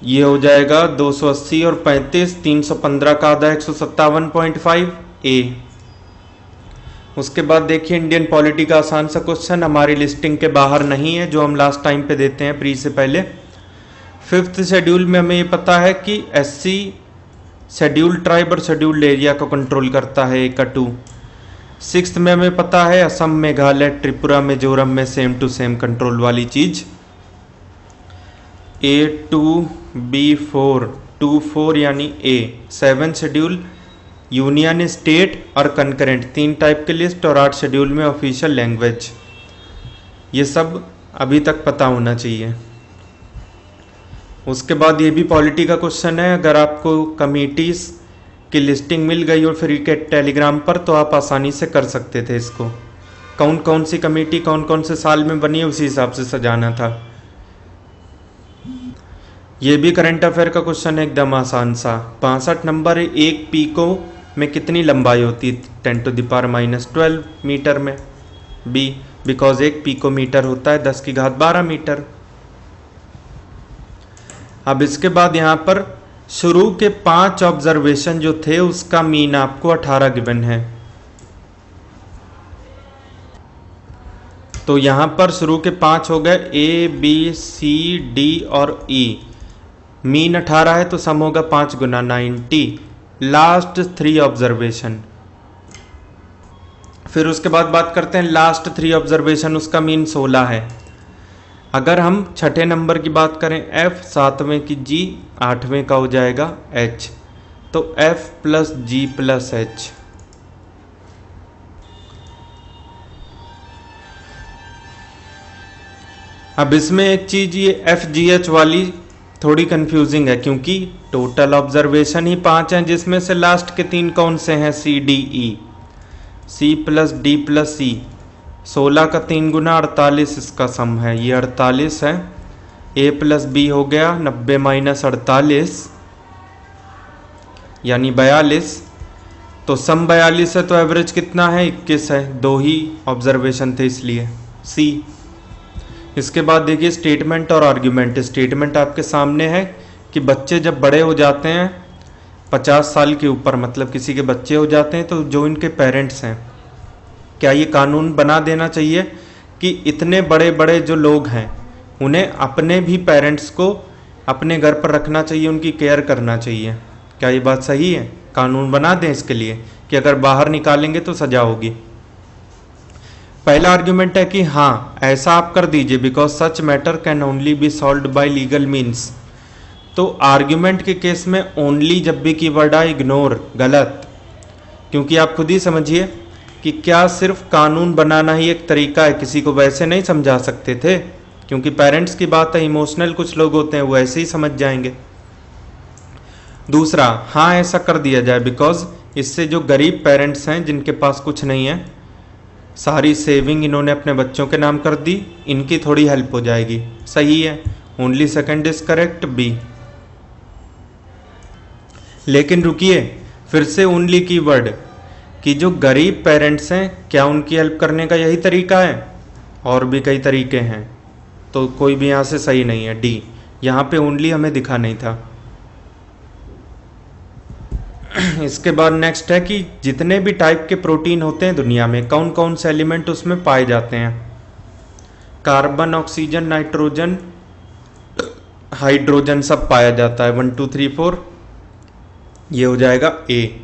ये हो जाएगा 280 और 35, 315 का आधा 157.5 ए। उसके बाद देखिए इंडियन पॉलिटी का आसान सा क्वेश्चन, हमारी लिस्टिंग के बाहर नहीं है, जो हम लास्ट टाइम पे देते हैं प्री से पहले। 5th शेड्यूल में हमें ये पता है कि SC शेड्यूल ट्राइब और शेड्यूल्ड एरिया को कंट्रोल करता है, 1 का 2। 6th में हमें पता है असम, मेघालय, त्रिपुरा, मिजोरम में सेम टू सेम कंट्रोल वाली चीज। A2 B4 2 4 यानी A। 7th schedule union, state और कंकरेंट, 3 टाइप के लिस्ट और 8 शेड्यूल में ऑफिशियल लैंग्वेज। ये सब अभी तक पता होना चाहिए। उसके बाद ये भी पॉलिटी का क्वेश्चन है, अगर आपको कमिटीज़ की लिस्टिंग मिल गई और फ्री के टेलीग्राम पर तो आप आसानी से कर सकते थे इसको। कौन कौन सी कमेटी कौन कौन से साल में बनी है उसी हिसाब से सजाना था। ये भी करंट अफेयर का क्वेश्चन है, एकदम आसान सा। 65 नंबर है, एक पीको में कितनी लंबाई होती है? 10⁻⁻12 मीटर में। बी, बिकॉज एक पिकोमीटर होता है 10⁻12 मीटर। अब इसके बाद यहाँ पर शुरू के 5 ऑब्जर्वेशन जो थे उसका मीन आपको 18 गिवन है। तो यहाँ पर शुरू के 5 हो गए, ए बी सी डी और ई। मीन 18 है तो सम होगा 5 गुना 90। Last 3 observation. फिर उसके बाद बात करते हैं लास्ट 3 ऑब्जर्वेशन, उसका मीन 16 है। अगर हम छठे नंबर की बात करें F, 7वें की G, 8वें का हो जाएगा H, तो F plus G plus H। अब इसमें एक चीज, ये FGH वाली थोड़ी कंफ्यूजिंग है क्योंकि टोटल ऑब्जर्वेशन ही 5 हैं जिसमें से लास्ट के 3 कौन से हैं? C D E। C plus D plus E, 16 का 3 गुना 48 इसका सम है, ये 48 है। A प्लस बी हो गया 90 माइनस 48 यानी 42। तो सम 42 है तो एवरेज कितना है? 21 है। 2 ही ऑब्जर्वेशन थे इसलिए C। इसके बाद देखिए स्टेटमेंट और आर्ग्यूमेंट। स्टेटमेंट आपके सामने है कि बच्चे जब बड़े हो जाते हैं 50 साल के ऊपर, मतलब किसी के बच्चे हो जाते हैं, तो जो इनके पेरेंट्स हैं, क्या ये कानून बना देना चाहिए कि इतने बड़े बड़े जो लोग हैं उन्हें अपने भी पेरेंट्स को अपने घर पर रखना चाहिए, उनकी केयर करना चाहिए। क्या ये बात सही है? कानून बना दें इसके लिए कि अगर बाहर निकालेंगे तो सजा होगी। पहला आर्ग्यूमेंट है कि हाँ ऐसा आप कर दीजिए, because such matter can only B solved bye legal means. तो आर्ग्यूमेंट के केस में ओनली जब भी कीवर्ड आए इग्नोर, गलत। क्योंकि आप खुद ही समझिए कि क्या सिर्फ कानून बनाना ही एक तरीका है? किसी को वैसे नहीं समझा सकते थे, क्योंकि पेरेंट्स की बात है, इमोशनल कुछ लोग होते हैं वो ऐसे ही समझ जाएंगे। दूसरा, हाँ ऐसा कर दिया जाए बिकॉज इससे जो गरीब पेरेंट्स हैं जिनके पास कुछ नहीं है, सारी सेविंग इन्होंने अपने बच्चों के नाम कर दी, इनकी थोड़ी हेल्प हो जाएगी। सही है, only second is correct, B. लेकिन रुकिए, फिर से ओनली कीवर्ड कि जो गरीब पेरेंट्स हैं क्या उनकी हेल्प करने का यही तरीका है? और भी कई तरीके हैं, तो कोई भी यहाँ से सही नहीं है, डी। यहाँ पे ओनली हमें दिखा नहीं था। इसके बाद नेक्स्ट है कि जितने भी टाइप के प्रोटीन होते हैं दुनिया में, कौन कौन से एलिमेंट उसमें पाए जाते हैं? कार्बन, ऑक्सीजन, नाइट्रोजन, हाइड्रोजन सब पाया जाता है। 1 2 3 4 ये हो जाएगा ए।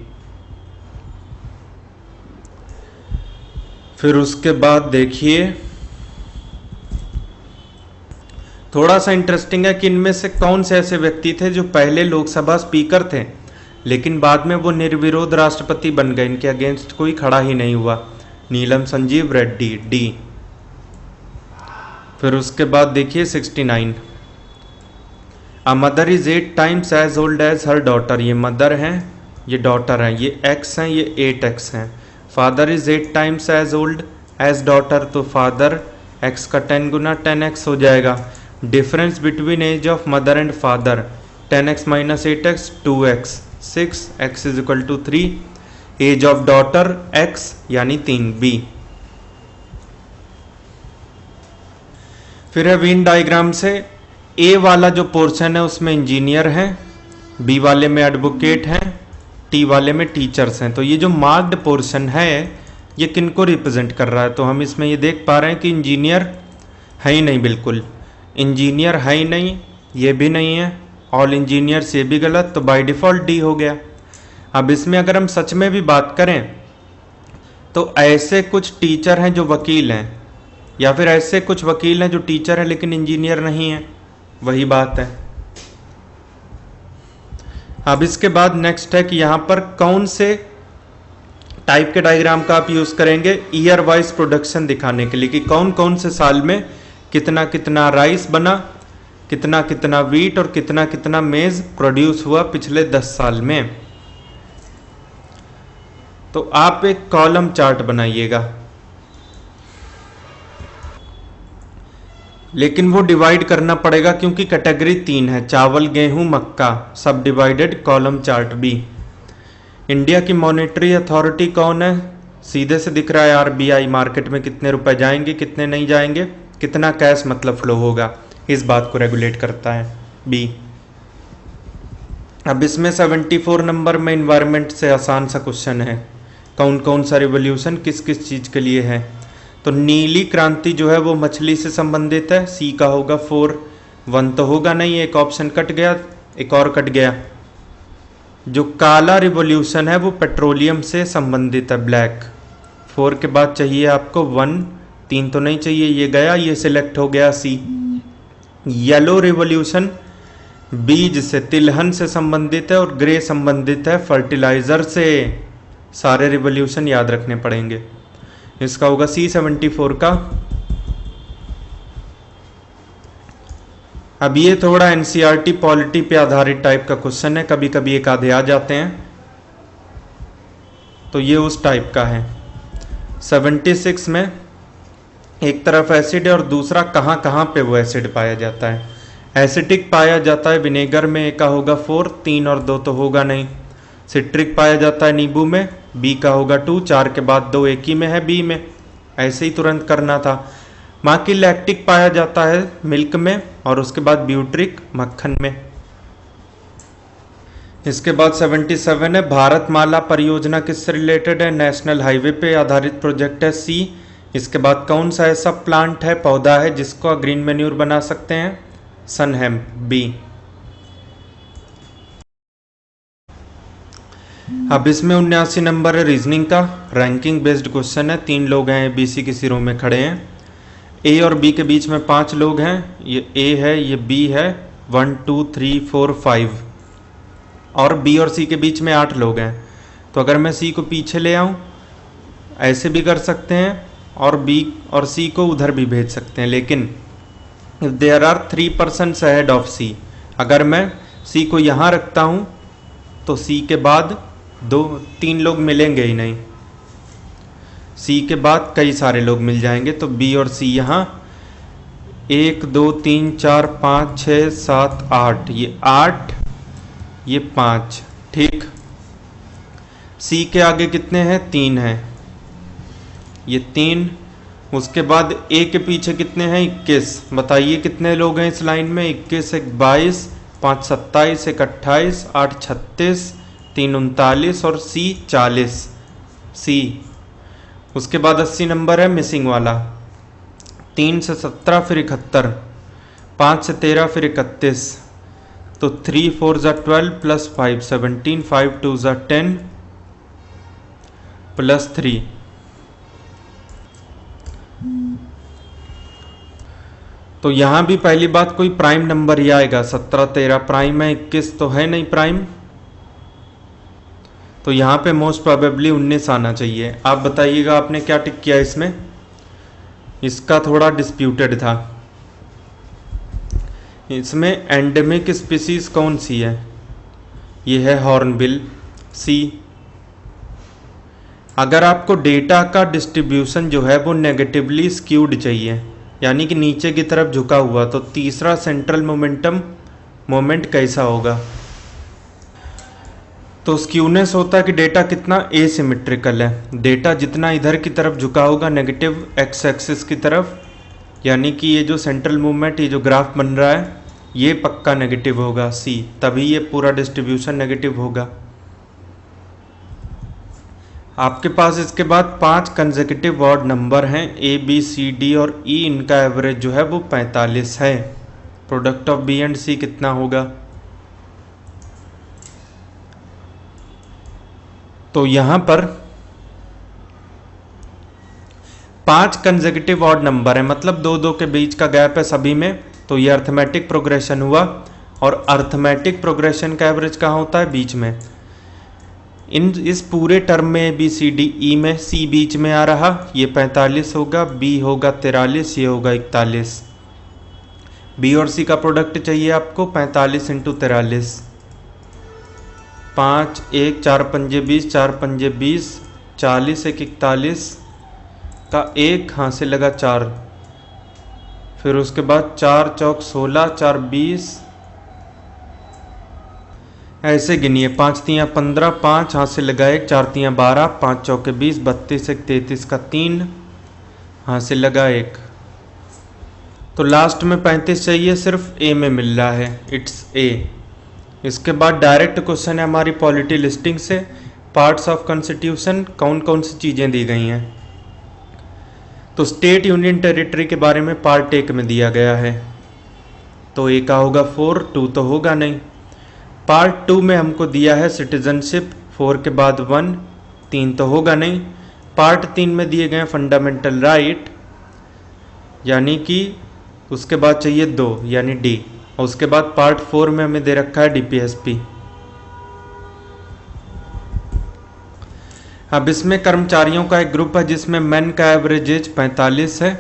फिर उसके बाद देखिए थोड़ा सा इंटरेस्टिंग है कि इनमें से कौन से ऐसे व्यक्ति थे जो पहले लोकसभा स्पीकर थे लेकिन बाद में वो निर्विरोध राष्ट्रपति बन गए, इनके अगेंस्ट कोई खड़ा ही नहीं हुआ? नीलम संजीव रेड्डी, डी। फिर उसके बाद देखिए 69, a mother is 8 times as old as her daughter. ये मदर हैं, ये डॉटर हैं, ये एक्स हैं, ये 8x हैं। Father is 8 times as old as daughter, तो फादर x का 10 गुना 10x हो जाएगा। Difference between age of mother and father 10x minus 8x 2x, 6x is equal to 3। Age of daughter x यानी 3, b। फिर है वेन डायग्राम से, ए वाला जो पोर्शन है उसमें इंजीनियर हैं, बी वाले में एडवोकेट हैं, टी वाले में टीचर्स हैं। तो ये जो मार्क्ड पोर्शन है ये किनको रिप्रेजेंट कर रहा है? तो हम इसमें ये देख पा रहे हैं कि इंजीनियर है ही नहीं, बिल्कुल इंजीनियर है ही नहीं, ये भी नहीं है, ऑल इंजीनियर्स ये भी गलत, तो बाय डिफ़ॉल्ट डी हो गया। अब इसमें अगर हम सच में भी बात करें तो ऐसे कुछ टीचर हैं जो वकील हैं, या फिर ऐसे कुछ वकील हैं जो टीचर हैं लेकिन इंजीनियर नहीं हैं, वही बात है। अब इसके बाद नेक्स्ट है कि यहाँ पर कौन से टाइप के डायग्राम का आप यूज करेंगे ईयर वाइज प्रोडक्शन दिखाने के लिए कि कौन कौन से साल में कितना कितना राइस बना, कितना कितना वीट और कितना कितना मेज प्रोड्यूस हुआ पिछले 10 साल में। तो आप एक कॉलम चार्ट बनाइएगा, लेकिन वो डिवाइड करना पड़ेगा क्योंकि कैटेगरी 3 है, चावल गेहूं मक्का, सब divided, column chart B. India की मॉनेटरी अथॉरिटी कौन है? सीधे से दिख रहा है आरबीआई। मार्केट में कितने रुपए जाएंगे कितने नहीं जाएंगे, कितना कैश मतलब फ्लो होगा, इस बात को रेगुलेट करता है बी। अब इसमें 74 नंबर में इन्वायरमेंट से आसान सा क्वेश्चन है, कौन कौन सा रिवोल्यूशन किस किस चीज के लिए है। तो नीली क्रांति जो है वो मछली से संबंधित है, सी का होगा 4। 1 तो होगा नहीं, एक ऑप्शन कट गया, एक और कट गया। जो काला रिवोल्यूशन है वो पेट्रोलियम से संबंधित है, ब्लैक। 4 के बाद चाहिए आपको 1, 3 तो नहीं चाहिए, ये गया, ये सिलेक्ट हो गया सी। येलो रिवोल्यूशन बीज से, तिलहन से संबंधित है, और ग्रे संबंधित है फर्टिलाइजर से। सारे रिवोल्यूशन याद रखने पड़ेंगे, इसका होगा सी 74 का। अब ये थोड़ा एनसीईआरटी पॉलिटी पे आधारित टाइप का क्वेश्चन है, कभी कभी एक आधे आ जाते हैं, तो ये उस टाइप का है। 76 में एक तरफ एसिड है और दूसरा कहाँ कहाँ पे वो एसिड पाया जाता है। एसिटिक पाया जाता है विनेगर में, ए का होगा 4, 3 और 2 तो होगा नहीं। सिट्रिक पाया जाता है नींबू में, बी का होगा 2, 4 के बाद 2 एक ही में है, बी में, ऐसे ही तुरंत करना था। बाकी लैक्टिक पाया जाता है मिल्क में, और उसके बाद ब्यूट्रिक मक्खन में। इसके बाद 77 है, भारतमाला परियोजना किससे रिलेटेड है? नेशनल हाईवे पे आधारित प्रोजेक्ट है, सी। इसके बाद कौन सा ऐसा प्लांट है, पौधा है जिसको ग्रीन मैन्यूर बना सकते हैं? Sunhemp, B. अब इसमें 79 नंबर है रीजनिंग का, रैंकिंग बेस्ड क्वेश्चन है। 3 लोग हैं बीसी की सिरों में खड़े हैं, ए और बी के बीच में 5 लोग हैं, ये ए है ये बी है, 1 2 3 4 5, और बी और सी के बीच में 8 लोग हैं। तो अगर मैं सी को पीछे ले आऊं, ऐसे भी कर सकते हैं, और बी और सी को उधर भी भेज सकते हैं, लेकिन if there are 3 persons ahead of C, अगर मैं सी को यहाँ रखता हूँ तो सी के बाद 2-3 लोग मिलेंगे ही नहीं, सी के बाद कई सारे लोग मिल जाएंगे। तो बी और सी यहाँ 1 2 3 4 5 6 7 8, ये 8 ये 5, ठीक। सी के आगे कितने हैं? 3 हैं, ये 3। उसके बाद ए के पीछे कितने हैं? 21। बताइए कितने लोग हैं इस लाइन में? 21 1 22, 5 27, 1 28, 8 36, 3 39 और सी 40, सी। उसके बाद 80 नंबर है मिसिंग वाला, 3 से 17 फिर 71, 5 से 13 फिर 31, तो 3 4 ज़ा 12 प्लस 5 17, 5 2 ज़ा 10 प्लस 3। तो यहां भी पहली बात कोई प्राइम नंबर ही आएगा, 17 13 प्राइम है, 21 तो है नहीं प्राइम, तो यहाँ पे मोस्ट प्रोबेबली 19 आना चाहिए। आप बताइएगा आपने क्या टिक किया इसमें? इसका थोड़ा डिस्प्यूटेड था। इसमें एंडेमिक स्पीसीज कौन सी है? ये है हॉर्नबिल, सी। अगर आपको डेटा का डिस्ट्रीब्यूशन जो है वो नेगेटिवली स्क्यूड चाहिए, यानी कि नीचे की तरफ झुका हुआ, तो तीसरा सेंट्रल मोमेंट कैसा होगा? तो स्क्यूनेस होता है कि डेटा कितना एसिमेट्रिकल है, डेटा जितना इधर की तरफ झुका होगा नेगेटिव एक्स एक्सिस की तरफ, यानी कि ये जो सेंट्रल मूवमेंट, ये जो ग्राफ बन रहा है, ये पक्का नेगेटिव होगा, सी। तभी ये पूरा डिस्ट्रीब्यूशन नेगेटिव होगा। आपके पास इसके बाद 5 कंसेक्यूटिव ऑड नंबर हैं, ए बी सी डी और ई, इनका एवरेज जो है वो 45 है। प्रोडक्ट ऑफ बी एंड सी कितना होगा? तो यहां पर 5 कंसेक्यूटिव ऑड नंबर है, मतलब 2-2 के बीच का गैप है सभी में, तो ये अर्थमेटिक प्रोग्रेशन हुआ। और अर्थमेटिक प्रोग्रेशन का एवरेज कहाँ होता है? बीच में। इस पूरे टर्म में ABCDE में C बीच में आ रहा, ये 45 होगा, B होगा 43, ये होगा 41। B और C का प्रोडक्ट चाहिए आपको 45 × 43, 5 1 4 पंजे 20, 4 पंजे 20, 40 1 41 का 1 हाथ से लगा 4, फिर उसके बाद 4 चौक 16, 4 20, ऐसे गिनिए, 5 तियाँ 15, 5 हाथ से लगा 1, 4 तियाँ 12, 5 चौके 20, 32 1 33 का 3 हाथ से लगा 1। तो लास्ट में 35 चाहिए, सिर्फ ए में मिल रहा है, इट्स ए। इसके बाद डायरेक्ट क्वेश्चन है हमारी पॉलिटी लिस्टिंग से। पार्ट्स ऑफ कॉन्स्टिट्यूशन कौन कौन सी चीज़ें दी गई हैं। तो स्टेट यूनियन टेरिटरी के बारे में पार्ट 1 में दिया गया है, तो ए का होगा 4, 2 तो होगा नहीं। पार्ट 2 में हमको दिया है सिटीजनशिप, 4 के बाद 1, 3 तो होगा नहीं। पार्ट 3 में दिए गए फंडामेंटल राइट, यानी कि उसके बाद चाहिए 2 यानी डी, और उसके बाद पार्ट 4 में हमें दे रखा है DPSP। अब इसमें कर्मचारियों का एक ग्रुप है जिसमें मेन का एवरेज एज 45 है,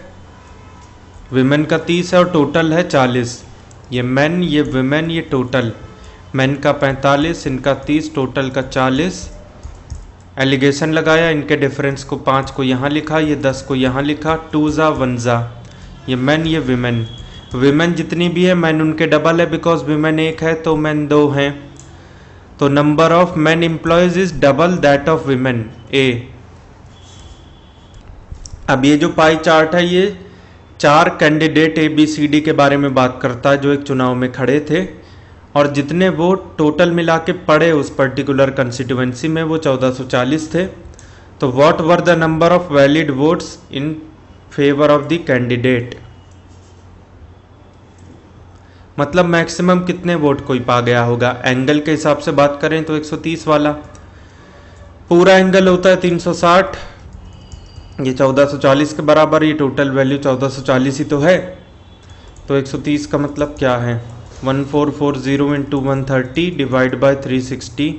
विमेन का 30 है और टोटल है 40। ये मेन, ये विमेन, ये टोटल। मेन का 45, इनका 30, टोटल का 40। एलिगेशन लगाया, इनके डिफरेंस को 5 को यहाँ लिखा, ये 10 को यहाँ लिखा, 2 जा 1 जा। ये मेन, ये विमेन। विमेन जितनी भी है मेन उनके डबल है, बिकॉज विमेन 1 है तो मेन 2 हैं। तो number of men employees is double that of women, A. अब ये जो पाई चार्ट है ये 4 कैंडिडेट ABCD के बारे में बात करता है जो एक चुनाव में खड़े थे, और जितने वोट टोटल मिला के पड़े उस पर्टिकुलर कंस्टिट्यूएंसी में वो 1440 थे। तो what were the number of valid votes in favour of the candidate, मतलब मैक्सिमम कितने वोट कोई पा गया होगा। एंगल के हिसाब से बात करें तो 130 वाला, पूरा एंगल होता है 360, ये 1440 के बराबर, ये टोटल वैल्यू 1440 ही तो है। तो 130 का मतलब क्या है, 1440 इंटू 130 डिवाइड बाय 360,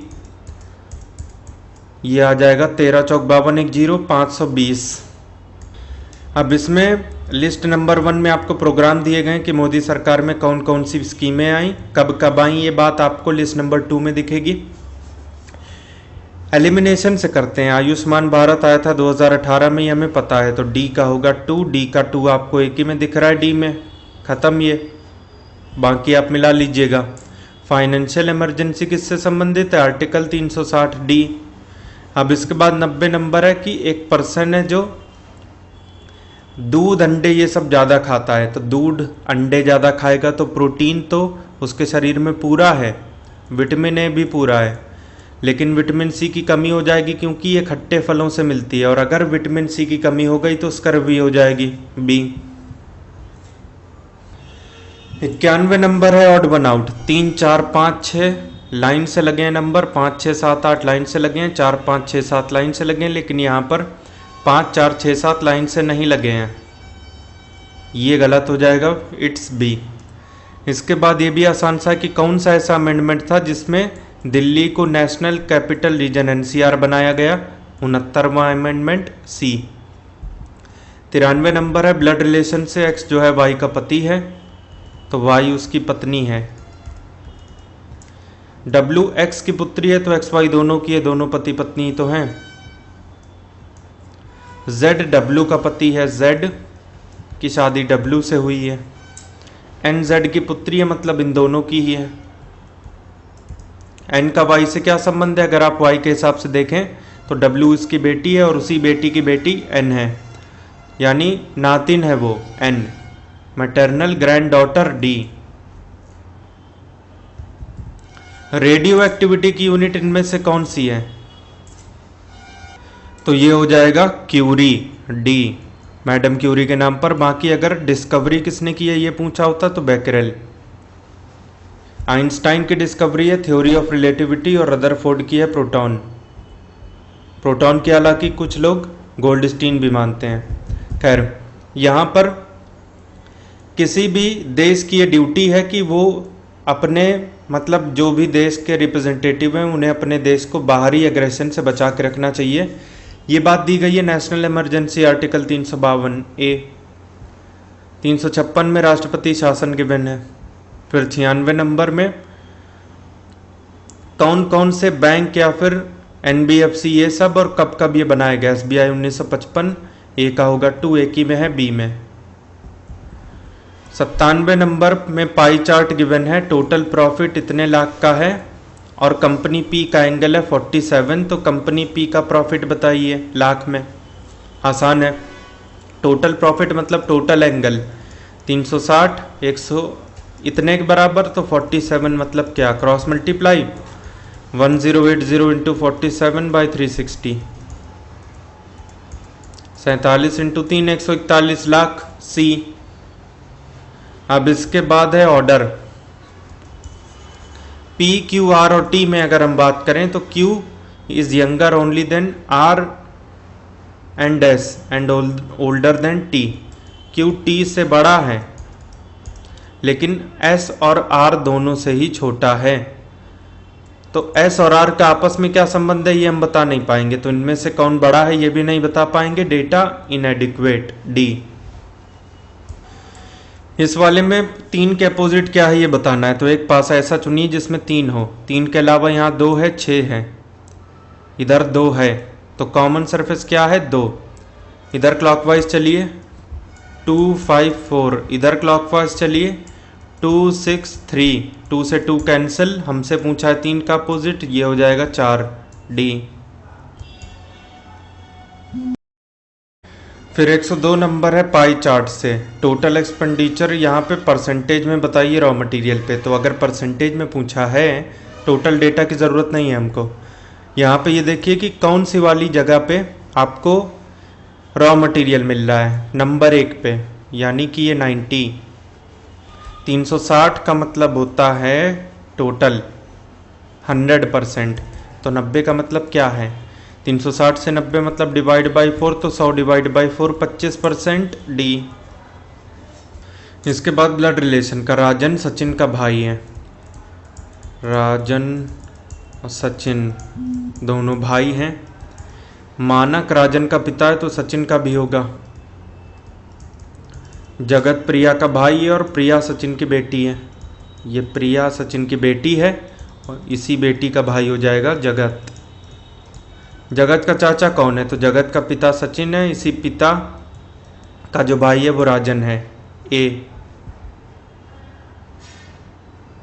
ये आ जाएगा 13 चौक 52 1 0 520। अब इसमें लिस्ट नंबर 1 में आपको प्रोग्राम दिए गए कि मोदी सरकार में कौन कौन सी स्कीमें आई, कब कब आई, ये बात आपको लिस्ट नंबर 2 में दिखेगी। एलिमिनेशन से करते हैं। आयुष्मान भारत आया था 2018 में, ये हमें पता है, तो डी का होगा 2, डी का 2 आपको एक ही में दिख रहा है, डी में खत्म, ये बाकी आप मिला लीजिएगा। फाइनेंशियल इमरजेंसी किससे संबंधित है, आर्टिकल 360 डी। अब इसके बाद 90 नंबर है कि एक पर्सन है जो दूध अंडे ये सब ज़्यादा खाता है, तो दूध अंडे ज़्यादा खाएगा तो प्रोटीन तो उसके शरीर में पूरा है, विटामिन ए भी पूरा है, लेकिन विटामिन सी की कमी हो जाएगी क्योंकि ये खट्टे फलों से मिलती है, और अगर विटामिन सी की कमी हो गई तो स्कर्वी हो जाएगी, बी। 91 नंबर है ऑड वन आउट, 3 4 5 6 लाइन से लगे हैं नंबर, 5 6 7 8 लाइन से लगे हैं, 4 5 6 7 लाइन से लगे हैं, लेकिन यहाँ पर 5 4 6 7 लाइन से नहीं लगे हैं, ये गलत हो जाएगा, इट्स बी। इसके बाद ये भी आसान सा कि कौन सा ऐसा अमेंडमेंट था जिसमें दिल्ली को नेशनल कैपिटल रीजन NCR बनाया गया, 69वां अमेंडमेंट, सी। 93 नंबर है ब्लड रिलेशन से एक्स जो है वाई का पति है, तो वाई उसकी पत्नी है। डब्ल्यू एक्स की पुत्री है तो एक्स वाई दोनों की है, दोनों पति पत्नी तो हैं। जेड डब्ल्यू का पति है, जेड की शादी डब्ल्यू से हुई है। एन जेड की पुत्री है, मतलब इन दोनों की ही है। एन का वाई से क्या संबंध है, अगर आप वाई के हिसाब से देखें तो डब्ल्यू इसकी बेटी है और उसी बेटी की बेटी एन है, यानी नातिन है वो an, maternal granddaughter D. Radioactivity की यूनिट इनमें से कौन सी है, तो ये हो जाएगा क्यूरी, डी, मैडम क्यूरी के नाम पर। बाकी अगर डिस्कवरी किसने की है ये पूछा होता तो बैकरेल। आइंस्टाइन की डिस्कवरी है थ्योरी ऑफ रिलेटिविटी, और रदरफोर्ड की है प्रोटॉन। प्रोटॉन की हालांकि कुछ लोग गोल्डस्टीन भी मानते हैं। खैर, यहाँ पर किसी भी देश की ये ड्यूटी है कि वो अपने मतलब जो भी देश के रिप्रेजेंटेटिव हैं उन्हें अपने देश को बाहरी एग्रेशन से बचा के रखना चाहिए। ये बात दी गई है नेशनल इमरजेंसी आर्टिकल 352A। 356 में राष्ट्रपति शासन गिवन है। फिर 96 नंबर में कौन कौन से बैंक या फिर NBFC ये सब और कब कब ये बनाया गया। SBI 1955, ए का होगा 2, ए की में है, बी में। 97 नंबर में पाई चार्ट गिवन है। टोटल प्रॉफिट इतने लाख का है और कंपनी पी का एंगल है 47, तो कंपनी पी का प्रॉफिट बताइए लाख में। आसान है, टोटल प्रॉफिट मतलब टोटल एंगल 360 100 इतने के बराबर, तो 47 मतलब क्या, cross multiply 1080 into 47 by 360, 47 into 3 141 lakh, C. अब इसके बाद है ऑर्डर। P, Q, R और T में अगर हम बात करें तो Q is younger only than R and S and older than T। Q T से बड़ा है लेकिन S और R दोनों से ही छोटा है। तो S और R का आपस में क्या संबंध है ये हम बता नहीं पाएंगे, तो इनमें से कौन बड़ा है ये भी नहीं बता पाएंगे। Data इनएडिक्वेट, D। इस वाले में 3 के अपोजिट क्या है ये बताना है, तो एक पासा ऐसा चुनिए जिसमें 3 हो। 3 के अलावा यहाँ 2 है, 6 है, इधर 2 है, तो कॉमन सरफेस क्या है, 2। इधर क्लॉकवाइज चलिए 2 5 4, इधर क्लॉकवाइज चलिए 2 6 3, 2 से 2 कैंसिल, हमसे पूछा है 3 का अपोजिट, ये हो जाएगा 4, D। फिर 102 नंबर है पाई चार्ट से। टोटल एक्सपेंडिचर यहाँ पे परसेंटेज में बताइए रॉ मटेरियल पे, तो अगर परसेंटेज में पूछा है टोटल डेटा की ज़रूरत नहीं है हमको। यहाँ पे ये देखिए कि कौन सी वाली जगह पे आपको रॉ मटेरियल मिल रहा है, नंबर 1 पे, यानी कि ये 90। 360 का मतलब होता है टोटल 100%, तो 90 का मतलब क्या है, 360 से 90 मतलब डिवाइड बाई 4, तो 100 डिवाइड बाई 4 25%, D। इसके बाद ब्लड रिलेशन का, राजन सचिन का भाई है। राजन और सचिन दोनों भाई हैं। मानक राजन का पिता है तो सचिन का भी होगा। जगत प्रिया का भाई है और प्रिया सचिन की बेटी है। ये प्रिया सचिन की बेटी है और इसी बेटी का भाई हो जाएगा जगत। जगत का चाचा कौन है, तो जगत का पिता सचिन है, इसी पिता का जो भाई है वो राजन है, A।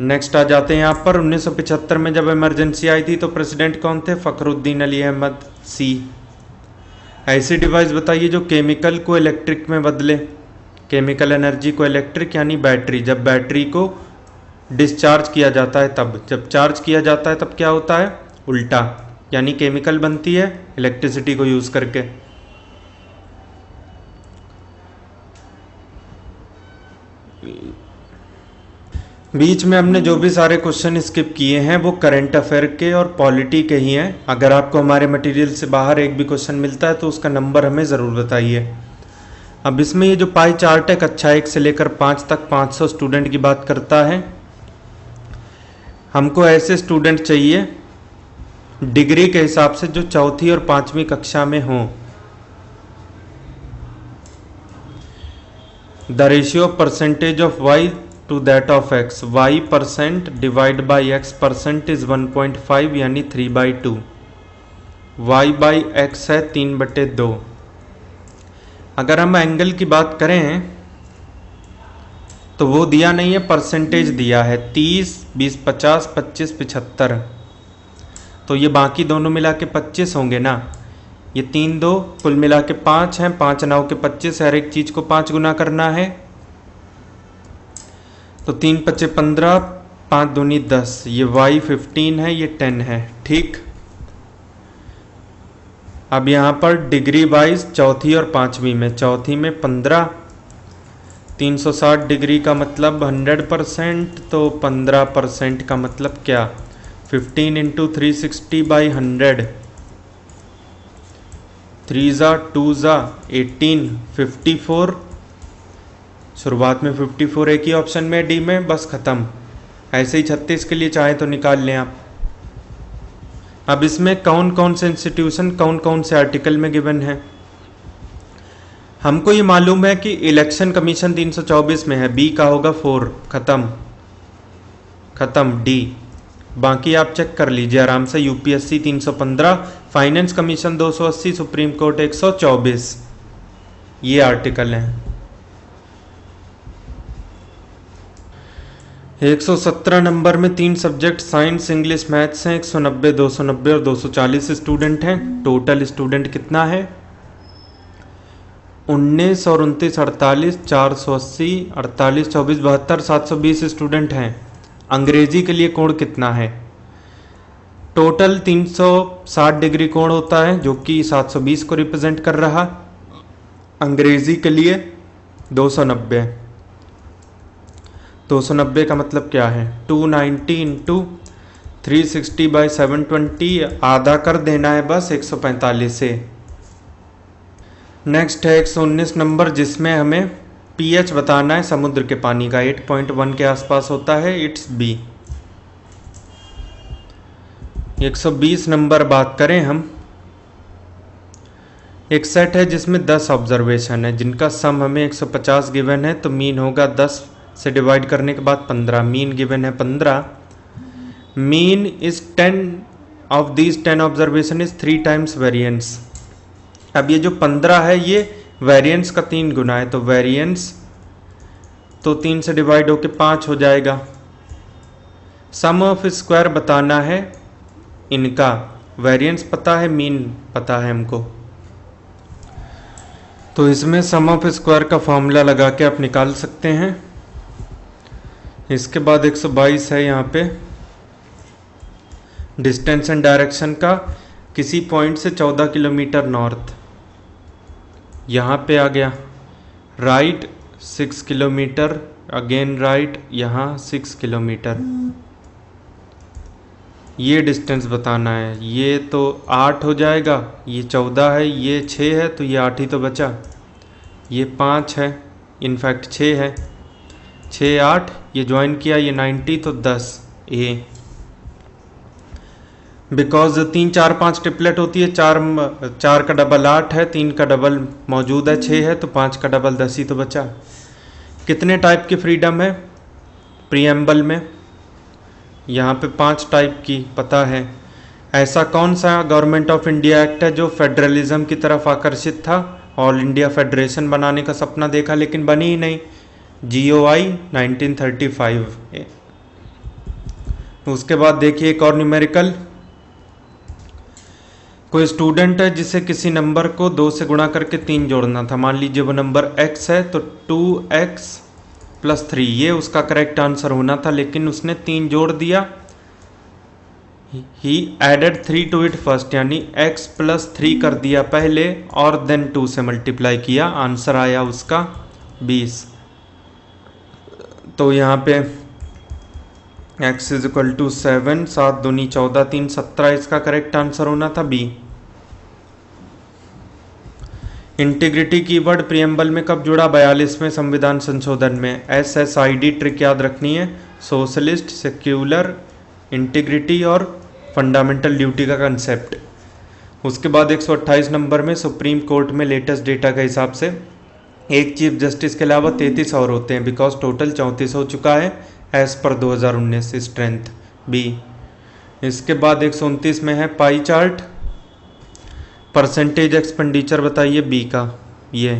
नेक्स्ट आ जाते हैं यहाँ पर 1975 में जब इमरजेंसी आई थी तो प्रेसिडेंट कौन थे, फखरुद्दीन अली अहमद, C। ऐसी डिवाइस बताइए जो केमिकल को इलेक्ट्रिक में बदले, केमिकल एनर्जी को इलेक्ट्रिक, यानी बैटरी। जब बैटरी को डिस्चार्ज किया जाता है तब, जब चार्ज किया जाता है तब क्या होता है, उल्टा, यानी केमिकल बनती है इलेक्ट्रिसिटी को यूज करके। बीच में हमने जो भी सारे क्वेश्चन स्किप किए हैं वो करंट अफेयर के और पॉलिटी के ही हैं। अगर आपको हमारे मटेरियल से बाहर एक भी क्वेश्चन मिलता है तो उसका नंबर हमें ज़रूर बताइए। अब इसमें ये जो पाई चार्ट है कक्षा 1 से लेकर 5 तक 500 स्टूडेंट की बात करता है। हमको ऐसे स्टूडेंट चाहिए डिग्री के हिसाब से जो चौथी और 5वीं कक्षा में हों। The ratio percentage of y to that of x, y% divide by x% is 1.5 यानी 3/2। y बाई x है 3/2। अगर हम एंगल की बात करें तो वो दिया नहीं है, परसेंटेज दिया है 30 20 50 25 75, तो ये बाकी दोनों मिला के 25 होंगे ना। ये 3 2 कुल मिला के 5 हैं, 5 9 के 25, हर एक चीज को 5 गुना करना है, तो 3 5 15, 5 दूनी 10, ये y 15 है, ये 10 है, ठीक। अब यहाँ पर डिग्री वाइज चौथी और 5वीं में, चौथी में 15, 360 डिग्री का मतलब 100%, तो 15% का मतलब क्या, 15 इंटू 360 बाई 100, 3 ज़ा 2 ज़ा 18, 54, शुरुआत में 54 एक ही ऑप्शन में डी में, बस ख़त्म। ऐसे ही 36 के लिए चाहे तो निकाल लें आप। अब इसमें कौन कौन से इंस्टीट्यूशन कौन कौन से आर्टिकल में गिवन है। हमको ये मालूम है कि इलेक्शन कमीशन 324 में है, बी का होगा 4, खत्म डी। बाकी आप चेक कर लीजिए आराम से, UPSC 315, finance commission 280, supreme court 124, ये आर्टिकल हैं। 117 नंबर में 3 सब्जेक्ट साइंस इंग्लिश मैथ्स हैं, 190, 290 और 240 स्टूडेंट हैं। टोटल स्टूडेंट कितना है? 19 और 29 48, 480, 48 24 72, 720 स्टूडेंट हैं। अंग्रेजी के लिए कोण कितना है? टोटल 360 डिग्री कोण होता है जो कि 720 को रिप्रेजेंट कर रहा। अंग्रेजी के लिए 290। 290 का मतलब क्या है? 290 इंटू 360/720, आधा कर देना है बस 145 से। नेक्स्ट है 119 नंबर, जिसमें हमें पीएच बताना है समुद्र के पानी का, 8.1 के आसपास होता है, इट्स बी। 120 नंबर बात करें हम, एक सेट है जिसमें 10 ऑब्जर्वेशन है जिनका सम हमें 150 गिवन है, तो मीन होगा 10 से डिवाइड करने के बाद 15, मीन गिवन है 15। Mean is 10 of these 10 observation is 3 times variance. अब ये जो 15 है ये वेरिएंस का 3 गुना है, तो वेरिएंस तो 3 से डिवाइड होके 5 हो जाएगा। सम ऑफ स्क्वायर बताना है इनका, वेरिएंस पता है, मीन पता है हमको, तो इसमें सम ऑफ स्क्वायर का फॉर्मूला लगा के आप निकाल सकते हैं। इसके बाद 122 है यहाँ पे, डिस्टेंस एंड डायरेक्शन का, किसी पॉइंट से 14 किलोमीटर नॉर्थ, यहाँ पे आ गया, राइट 6 किलोमीटर, अगेन राइट, यहाँ 6 किलोमीटर, ये डिस्टेंस बताना है। ये तो 8 हो जाएगा, ये 14 है, ये 6 है, तो ये 8 ही तो बचा, ये 5 है, इनफैक्ट 6 है, 6 8, ये ज्वाइन किया, ये 90, तो 10 ए। बिकॉज 3 4 5 ट्रिपलेट होती है, 4 का डबल 8 है, 3 का डबल मौजूद है 6 है, तो 5 का डबल 10 ही तो बचा। कितने टाइप की फ्रीडम है प्रीएम्बल में? यहाँ पे 5 टाइप की पता है। ऐसा कौन सा गवर्नमेंट ऑफ इंडिया एक्ट है जो फेडरलिज्म की तरफ आकर्षित था, ऑल इंडिया फेडरेशन बनाने का सपना देखा लेकिन बनी ही नहीं? GOI 1935। उसके बाद देखिए एक और न्यूमेरिकल, कोई स्टूडेंट है जिसे किसी नंबर को 2 से गुणा करके 3 जोड़ना था। मान लीजिए वो नंबर x है, तो 2x + 3 ये उसका करेक्ट आंसर होना था, लेकिन उसने 3 जोड़ दिया। ही एडेड 3 टू इट फर्स्ट, यानी x + 3 कर दिया पहले और देन 2 से मल्टीप्लाई किया, आंसर आया उसका 20। तो यहाँ पे x = 7, 7 दूनी 14, 3 17, इसका करेक्ट आंसर होना था बी। इंटीग्रिटी कीवर्ड प्रीएम्बल में कब जुड़ा? 42वें संविधान संशोधन में। SSID ट्रिक याद रखनी है, सोशलिस्ट, सेक्युलर, इंटीग्रिटी और फंडामेंटल ड्यूटी का कंसेप्ट। उसके बाद 128 नंबर में सुप्रीम कोर्ट में लेटेस्ट डेटा के हिसाब से एक चीफ जस्टिस के अलावा 33 और होते हैं, बिकॉज टोटल 34 हो चुका है एज पर 2019 स्ट्रेंथ बी। इसके बाद 129 में है पाई चार्ट, परसेंटेज एक्सपेंडिचर बताइए बी का, ये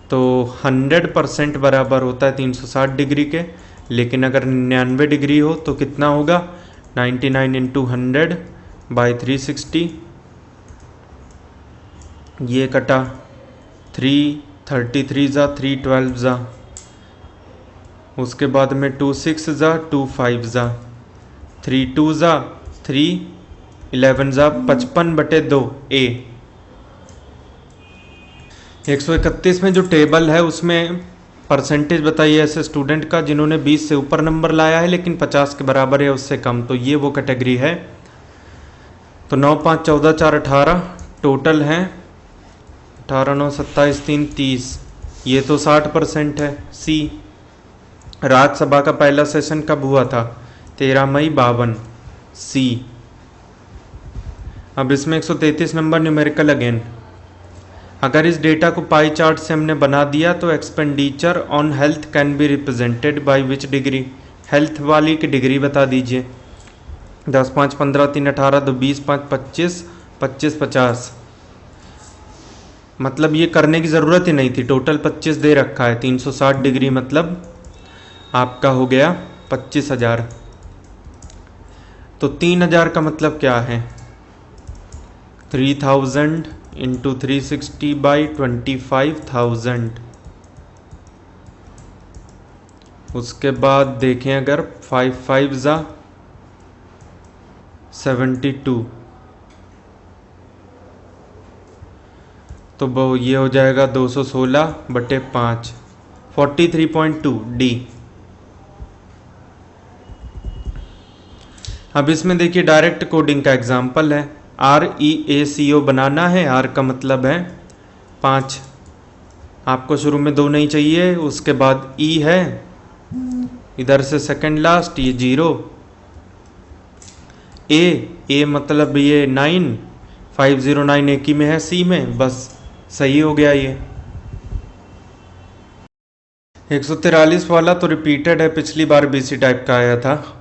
तो 100% बराबर होता है 360 डिग्री के, लेकिन अगर 99 डिग्री हो तो कितना होगा? 99 × 100/360, ये कटा 333 जा 312 जा, उसके बाद में 26 जा 25 जा, 32 जा 311 जा 55/2 ए। 131 में जो टेबल है उसमें परसेंटेज बताइए ऐसे स्टूडेंट का जिन्होंने 20 से ऊपर नंबर लाया है लेकिन 50 के बराबर या उससे कम, तो ये वो कैटेगरी है। तो 9 5 14 4 18 टोटल हैं, 18 9 27 3 30, ये तो 60% है सी। राज्यसभा का पहला सेशन कब हुआ था? 13 मई 52। सी। अब इसमें 133 नंबर न्यूमेरिकल अगेन। अगर इस डेटा को पाई चार्ट से हमने बना दिया तो expenditure on health can be represented by which degree? Health वाली की डिग्री बता दीजिए। 10, 5, 15, 3, 18, 2, 20, 5, 25, 25, 50। मतलब ये करने की ज़रूरत ही नहीं थी, टोटल 25 दे रखा है। 360 डिग्री मतलब आपका हो गया 25,000। तो 3,000 का मतलब क्या है? 3,000 इंटू 360 बाई 25,000। उसके बाद देखें अगर 5 5 ज़ा 72, तो वो ये हो जाएगा 216/5, 43.2 डी। अब इसमें देखिए डायरेक्ट कोडिंग का एग्जाम्पल है। REACO बनाना है। R का मतलब है 5, आपको शुरू में 2 नहीं चाहिए, उसके बाद E है, इधर से सेकंड लास्ट ये 0। A मतलब ये 9, 509 एक ही में है, C में, बस सही हो गया ये। 143 वाला तो रिपीटेड है, पिछली बार BC टाइप का आया था।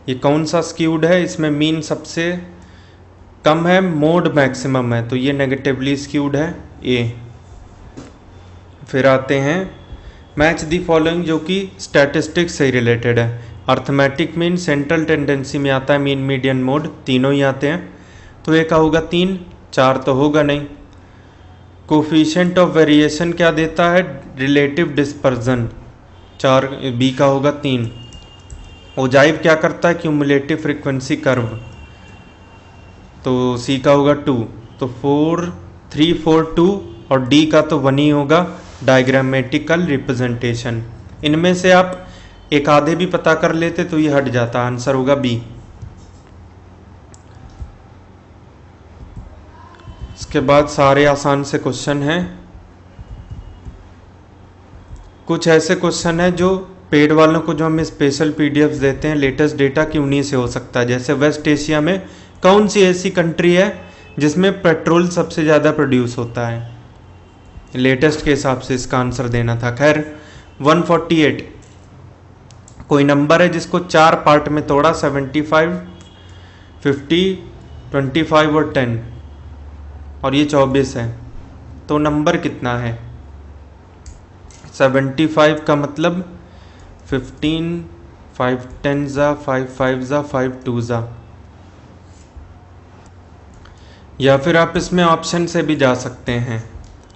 ये कौन सा स्क्यूड है? इसमें मीन सबसे कम है, मोड मैक्सिमम है, तो ये नेगेटिवली स्क्यूड है, A। फिर आते हैं मैच दी फॉलोइंग, जो कि स्टैटिस्टिक्स से रिलेटेड है। अर्थमेटिक मीन, सेंट्रल टेंडेंसी में आता है, मीन मीडियन मोड, तीनों ही आते हैं। तो एक का होगा 3, 4 तो होगा नहीं। कोफिशिएंट ऑफ वेरिएशन क्या देता है? रिलेटिव डिस्पर्जन, 4, B का होगा 3। ओजाइव क्या करता है? क्यूमुलेटिव फ्रीक्वेंसी कर्व, तो C का होगा 2। तो 4, 3, 4, 2 और D का तो 1 ही होगा, डायग्रामेटिकल रिप्रेजेंटेशन। इनमें से आप एक आधे भी पता कर लेते तो ये हट जाता, आंसर होगा B। इसके बाद सारे आसान से क्वेश्चन हैं। कुछ ऐसे क्वेश्चन हैं जो पेड वालों को जो हम स्पेशल PDFs देते हैं लेटेस्ट डेटा की, उन्हीं से हो सकता है। जैसे वेस्ट एशिया में कौन सी ऐसी कंट्री है जिसमें पेट्रोल सबसे ज़्यादा प्रोड्यूस होता है? लेटेस्ट के हिसाब से इसका आंसर देना था। खैर 148 कोई नंबर है जिसको 4 पार्ट में तोड़ा, 75, 50, 25 और 10, और ये 24 है, तो नंबर कितना है? 75 का मतलब 15, 5 10 ज़ा 5 5 ज़ा 5 2 ज़ा। या फिर आप इसमें ऑप्शन से भी जा सकते हैं।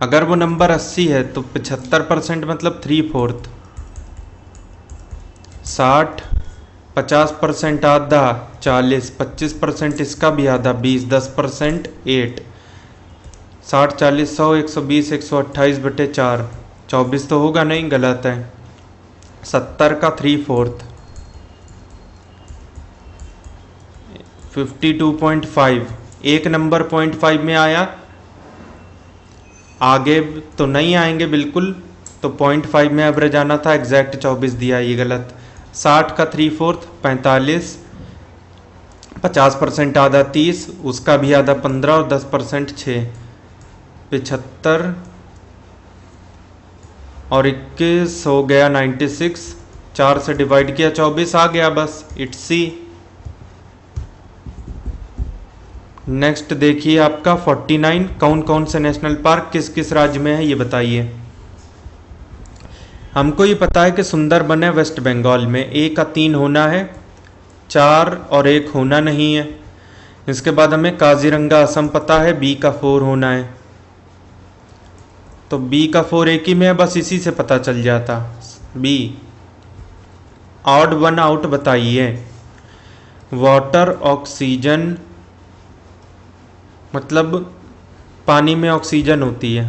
अगर वो नंबर 80 है तो 75% मतलब 3/4, 60, 50% आधा 40, 25% इसका भी आधा 20, 10% 8, 60, 40, 100, 120, 128/4, 24 तो होगा नहीं, गलत है। 70 का 3/4, 52.5, एक नंबर 0.5 में आया, आगे तो नहीं आएंगे बिल्कुल, तो 0.5 में एवरेज आना था, एग्जैक्ट 24 दिया, ये गलत। 60 का 3/4, 45, 50% आधा 30, उसका भी आधा 15 और 10% 6, 75 और 21 हो गया 96, 4 से डिवाइड किया 24 आ गया, बस इट्स सी। नेक्स्ट देखिए आपका 49, कौन कौन से नेशनल पार्क किस किस राज्य में है ये बताइए। हमको ये पता है कि सुंदरबन है वेस्ट बंगाल में, A का 3 होना है, 4 और 1 होना नहीं है। इसके बाद हमें काजीरंगा असम पता है, B का 4 होना है, तो B का 4 एक ही में है, बस इसी से पता चल जाता। B। ऑड 1 आउट बताइए। वाटर ऑक्सीजन मतलब पानी में ऑक्सीजन होती है।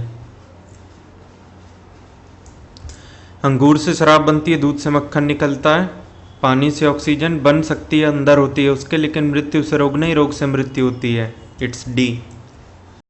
अंगूर से शराब बनती है, दूध से मक्खन निकलता है, पानी से ऑक्सीजन बन सकती है, अंदर होती है उसके, लेकिन मृत्यु से रोग नहीं, रोग से मृत्यु होती है। It's D.